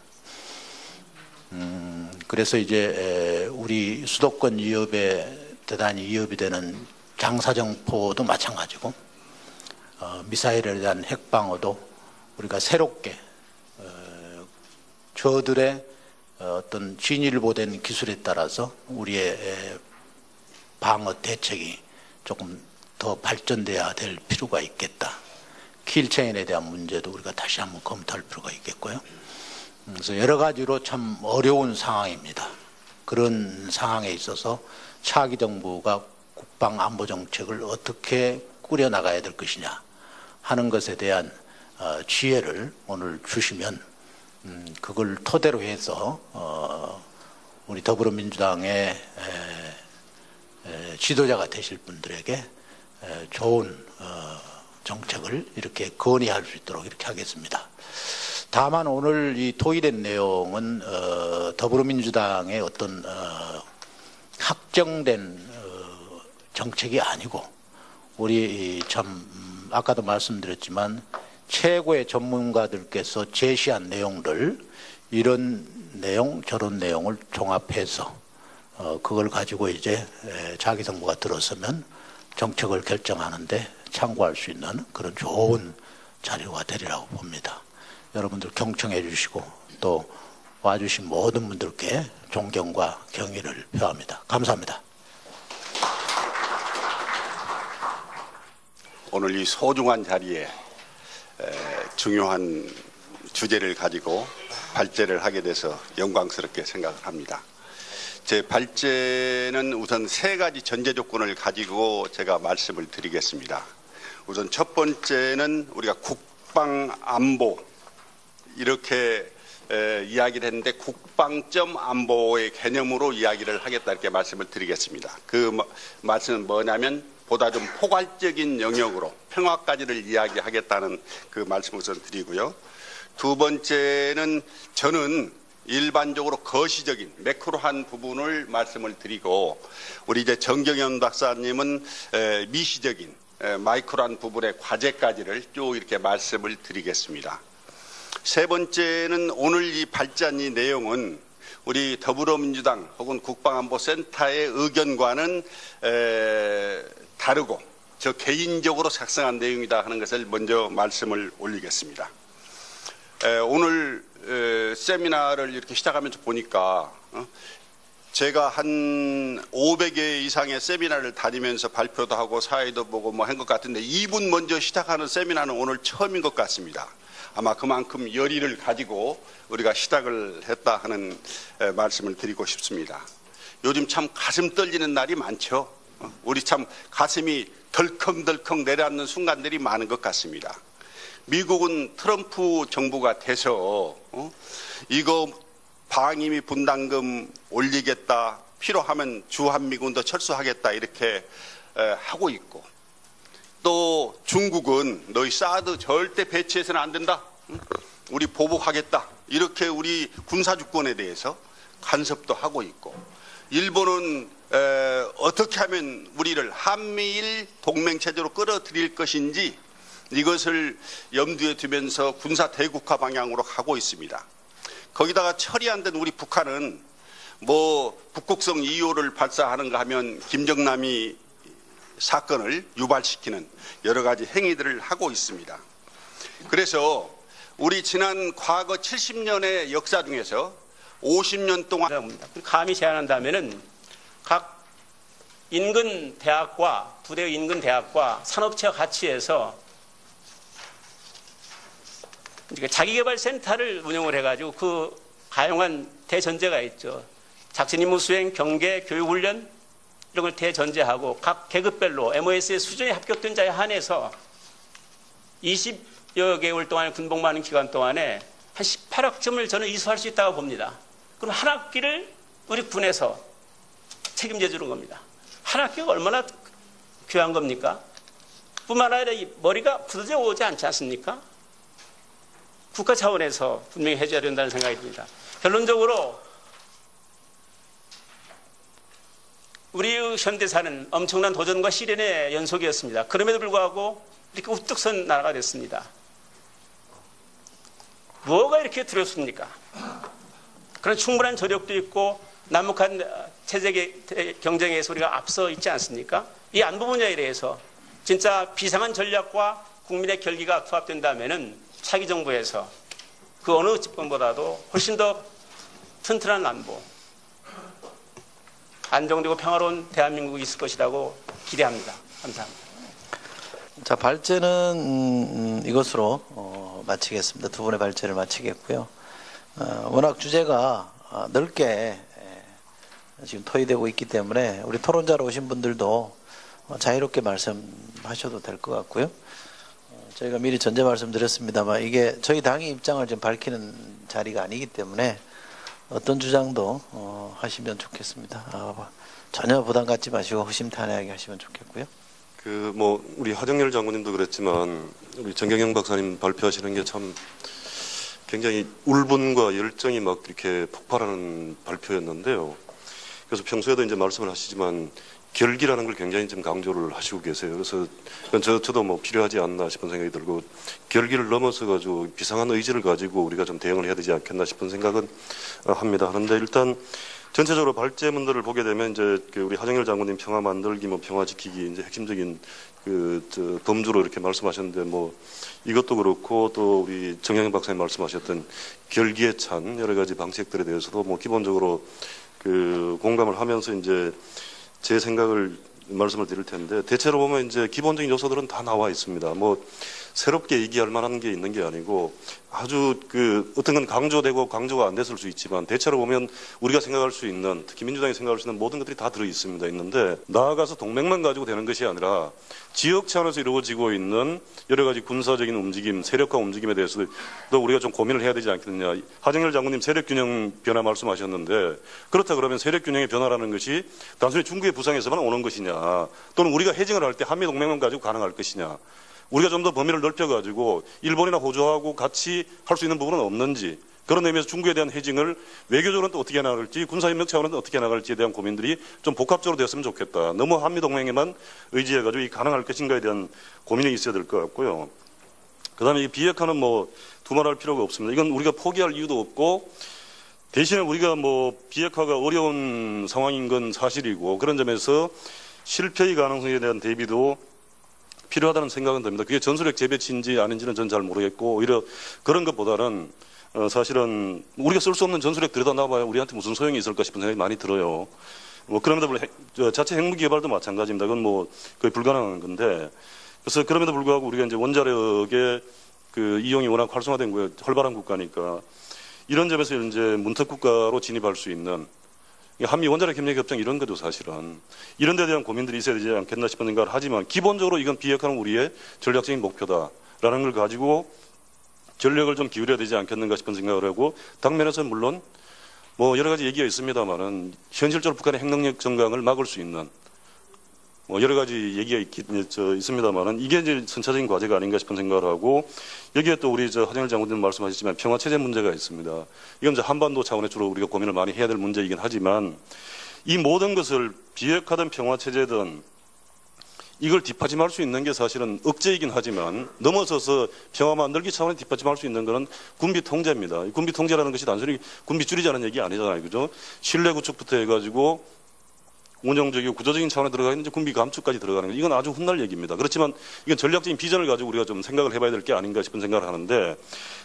그래서 이제 우리 수도권 위협에 대단히 위협이 되는 장사정포도 마찬가지고 미사일에 대한 핵방어도 우리가 새롭게 저들의 어떤 진일보된 기술에 따라서 우리의 방어 대책이 조금 더 발전돼야 될 필요가 있겠다. 킬체인에 대한 문제도 우리가 다시 한번 검토할 필요가 있겠고요. 그래서 여러 가지로 참 어려운 상황입니다. 그런 상황에 있어서 차기 정부가 국방 안보 정책을 어떻게 꾸려나가야 될 것이냐 하는 것에 대한 지혜를 오늘 주시면 그걸 토대로 해서 우리 더불어민주당의 지도자가 되실 분들에게 좋은 정책을 이렇게 건의할 수 있도록 이렇게 하겠습니다. 다만 오늘 이 토의된 내용은 더불어민주당의 어떤 확정된 정책이 아니고 우리 참 아까도 말씀드렸지만 최고의 전문가들께서 제시한 내용들 이런 내용 저런 내용을 종합해서 그걸 가지고 이제 자기 정부가 들어서면 정책을 결정하는데 참고할 수 있는 그런 좋은 자료가 되리라고 봅니다. 여러분들 경청해 주시고 또 와주신 모든 분들께 존경과 경의를 표합니다. 감사합니다. 오늘 이 소중한 자리에 중요한 주제를 가지고 발제를 하게 돼서 영광스럽게 생각을 합니다. 제 발제는 우선 세 가지 전제 조건을 가지고 제가 말씀을 드리겠습니다. 우선 첫 번째는 우리가 국방 안보 이렇게 이야기를 했는데 국방점 안보의 개념으로 이야기를 하겠다 이렇게 말씀을 드리겠습니다. 그 말씀은 뭐냐면 보다 좀 포괄적인 영역으로 평화까지를 이야기하겠다는 그 말씀을 우선 드리고요. 두 번째는 저는 일반적으로 거시적인 매크로한 부분을 말씀을 드리고 우리 이제 정경현 박사님은 미시적인 마이크로한 부분의 과제까지를 쭉 이렇게 말씀을 드리겠습니다. 세 번째는 오늘 이 발제한 이 내용은 우리 더불어민주당 혹은 국방안보센터의 의견과는 다르고 저 개인적으로 작성한 내용이다 하는 것을 먼저 말씀을 올리겠습니다. 오늘 세미나를 이렇게 시작하면서 보니까 제가 한 500개 이상의 세미나를 다니면서 발표도 하고 사회도 보고 뭐 한 것 같은데 2분 먼저 시작하는 세미나는 오늘 처음인 것 같습니다. 아마 그만큼 열의를 가지고 우리가 시작을 했다 하는 말씀을 드리고 싶습니다. 요즘 참 가슴 떨리는 날이 많죠. 우리 참 가슴이 덜컹덜컹 내려앉는 순간들이 많은 것 같습니다. 미국은 트럼프 정부가 돼서 이거 방위비 분담금 올리겠다, 필요하면 주한미군도 철수하겠다 이렇게 하고 있고 또 중국은 너희 사드 절대 배치해서는 안 된다, 우리 보복하겠다 이렇게 우리 군사주권에 대해서 간섭도 하고 있고 일본은 어떻게 하면 우리를 한미일 동맹체제로 끌어들일 것인지 이것을 염두에 두면서 군사 대국화 방향으로 가고 있습니다. 거기다가 처리 안 된 우리 북한은 뭐 북극성 2호를 발사하는가 하면 김정남이 사건을 유발시키는 여러 가지 행위들을 하고 있습니다. 그래서 우리 지난 과거 70년의 역사 중에서 50년 동안 감히 제안한다면은 각 인근 대학과 부대 인근 대학과 산업체와 같이 해서 자기개발센터를 운영을 해가지고 그 가용한 대전제가 있죠. 작전임무 수행, 경계, 교육훈련 이런 걸 대전제하고 각 계급별로 MOS의 수준에 합격된 자에 한해서 20여 개월 동안 군복무하는 기간 동안에 한 18학점을 저는 이수할 수 있다고 봅니다. 그럼 한 학기를 우리 군에서 책임져 주는 겁니다. 한 학기가 얼마나 귀한 겁니까? 뿐만 아니라 이 머리가 부서져 오지 않지 않습니까? 국가 차원에서 분명히 해줘야 된다는 생각이 듭니다. 결론적으로 우리의 현대사는 엄청난 도전과 시련의 연속이었습니다. 그럼에도 불구하고 이렇게 우뚝 선 나라가 됐습니다. 뭐가 이렇게 두렵습니까? 그런 충분한 저력도 있고 남북한 체제 경쟁에서 우리가 앞서 있지 않습니까? 이 안보 분야에 대해서 진짜 비상한 전략과 국민의 결기가 부합된다면은 차기 정부에서 그 어느 집권보다도 훨씬 더 튼튼한 안보, 안정되고 평화로운 대한민국이 있을 것이라고 기대합니다. 감사합니다. 자, 발제는 이것으로 마치겠습니다. 두 분의 발제를 마치겠고요. 워낙 주제가 넓게 지금 토의되고 있기 때문에 우리 토론자로 오신 분들도 자유롭게 말씀하셔도 될 것 같고요. 저희가 미리 전제 말씀드렸습니다만 이게 저희 당의 입장을 좀 밝히는 자리가 아니기 때문에 어떤 주장도 하시면 좋겠습니다. 전혀 부담 갖지 마시고 허심탄회하게 하시면 좋겠고요. 우리 하정열 장군님도 그랬지만 우리 정경영 박사님 발표하시는 게 참 굉장히 울분과 열정이 막 이렇게 폭발하는 발표였는데요. 그래서 평소에도 이제 말씀을 하시지만 결기라는 걸 굉장히 좀 강조를 하시고 계세요. 그래서 저도 뭐 필요하지 않나 싶은 생각이 들고 결기를 넘어서 가지고 비상한 의지를 가지고 우리가 좀 대응을 해야 되지 않겠나 싶은 생각은 합니다. 그런데 일단 전체적으로 발제문들을 보게 되면 이제 우리 하정열 장군님 평화 만들기, 뭐 평화 지키기 이제 핵심적인 범주로 이렇게 말씀하셨는데 뭐 이것도 그렇고 또 우리 정영현 박사님 말씀하셨던 결기에 찬 여러 가지 방식들에 대해서도 뭐 기본적으로 공감을 하면서 이제 제 생각을 말씀을 드릴 텐데 대체로 보면 이제 기본적인 요소들은 다 나와 있습니다. 뭐 새롭게 얘기할 만한 게 있는 게 아니고 아주 어떤 건 강조되고 강조가 안 됐을 수 있지만 대체로 보면 우리가 생각할 수 있는 특히 민주당이 생각할 수 있는 모든 것들이 다 들어 있습니다. 있는데 나아가서 동맹만 가지고 되는 것이 아니라 지역 차원에서 이루어지고 있는 여러 가지 군사적인 움직임, 세력화 움직임에 대해서도 우리가 좀 고민을 해야 되지 않겠느냐. 하정열 장군님 세력균형 변화 말씀하셨는데 그렇다 그러면 세력균형의 변화라는 것이 단순히 중국의 부상에서만 오는 것이냐 또는 우리가 해징을 할 때 한미동맹만 가지고 가능할 것이냐. 우리가 좀 더 범위를 넓혀가지고 일본이나 호주하고 같이 할 수 있는 부분은 없는지 그런 의미에서 중국에 대한 해징을 외교적으로는 또 어떻게 나갈지 군사협력 차원에서 어떻게 나갈지에 대한 고민들이 좀 복합적으로 됐으면 좋겠다. 너무 한미동맹에만 의지해가지고 이 가능할 것인가에 대한 고민이 있어야 될 것 같고요. 그다음에 이 비핵화는 뭐 두말할 필요가 없습니다. 이건 우리가 포기할 이유도 없고 대신에 우리가 뭐 비핵화가 어려운 상황인 건 사실이고 그런 점에서 실패의 가능성에 대한 대비도 필요하다는 생각은 듭니다. 그게 전술핵 재배치인지 아닌지는 전 잘 모르겠고 오히려 그런 것보다는 사실은 우리가 쓸 수 없는 전술핵 들여다 놔봐야 우리한테 무슨 소용이 있을까 싶은 생각이 많이 들어요. 뭐 그럼에도 불구하고 자체 핵무기 개발도 마찬가지입니다. 그건 뭐 거의 불가능한 건데 그래서 그럼에도 불구하고 우리가 이제 원자력의 이용이 워낙 활성화된 거예요. 활발한 국가니까 이런 점에서 이제 문턱 국가로 진입할 수 있는 한미 원자력 협력 협정 이런 것도 사실은 이런 데 대한 고민들이 있어야 되지 않겠나 싶은 생각을 하지만 기본적으로 이건 비핵화는 우리의 전략적인 목표다라는 걸 가지고 전력을 좀 기울여야 되지 않겠는가 싶은 생각을 하고 당면에서는 물론 뭐 여러 가지 얘기가 있습니다만은 현실적으로 북한의 핵능력 증강을 막을 수 있는 뭐 여러 가지 얘기가 있습니다만은 이게 이제 선차적인 과제가 아닌가 싶은 생각을 하고 여기에 또 우리 하정열 장군님 말씀하셨지만 평화 체제 문제가 있습니다. 이건 이제 한반도 차원에 주로 우리가 고민을 많이 해야 될 문제이긴 하지만 이 모든 것을 비핵화든 평화 체제든 이걸 뒷받침할 수 있는 게 사실은 억제이긴 하지만 넘어서서 평화 만들기 차원에 뒷받침할 수 있는 것은 군비 통제입니다. 군비 통제라는 것이 단순히 군비 줄이자는 얘기 아니잖아요, 그죠? 신뢰 구축부터 해가지고 운영적이고 구조적인 차원에 들어가 있는 군비 감축까지 들어가는 거 이건 아주 훗날 얘기입니다. 그렇지만 이건 전략적인 비전을 가지고 우리가 좀 생각을 해봐야 될 게 아닌가 싶은 생각을 하는데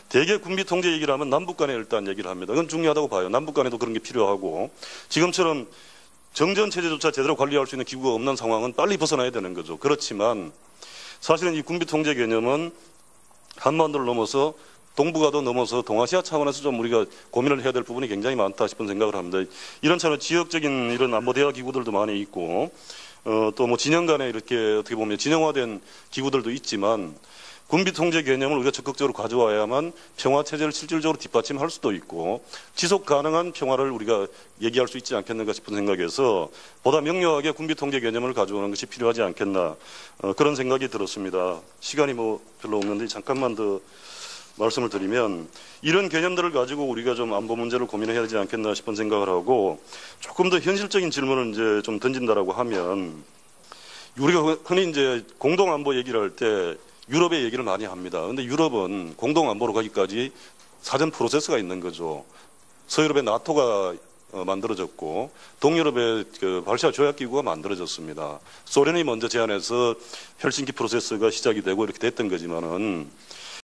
대개 군비 통제 얘기를 하면 남북 간에 일단 얘기를 합니다. 그건 중요하다고 봐요. 남북 간에도 그런 게 필요하고 지금처럼 정전 체제조차 제대로 관리할 수 있는 기구가 없는 상황은 빨리 벗어나야 되는 거죠. 그렇지만 사실은 이 군비 통제 개념은 한반도를 넘어서 동북아도 넘어서 동아시아 차원에서 좀 우리가 고민을 해야 될 부분이 굉장히 많다 싶은 생각을 합니다. 이런 차원 지역적인 이런 안보 대화 기구들도 많이 있고 또 뭐 진영 간에 이렇게 어떻게 보면 진영화된 기구들도 있지만 군비 통제 개념을 우리가 적극적으로 가져와야만 평화 체제를 실질적으로 뒷받침할 수도 있고 지속 가능한 평화를 우리가 얘기할 수 있지 않겠는가 싶은 생각에서 보다 명료하게 군비 통제 개념을 가져오는 것이 필요하지 않겠나 그런 생각이 들었습니다. 시간이 뭐 별로 없는데 잠깐만 더 말씀을 드리면 이런 개념들을 가지고 우리가 좀 안보 문제를 고민해야 되지 않겠나 싶은 생각을 하고 조금 더 현실적인 질문을 이제 좀 던진다라고 하면 우리가 흔히 이제 공동 안보 얘기를 할 때 유럽의 얘기를 많이 합니다. 그런데 유럽은 공동 안보로 가기까지 사전 프로세스가 있는 거죠. 서유럽의 나토가 만들어졌고 동유럽의 그 발샤 조약기구가 만들어졌습니다. 소련이 먼저 제안해서 헬싱키 프로세스가 시작이 되고 이렇게 됐던 거지만은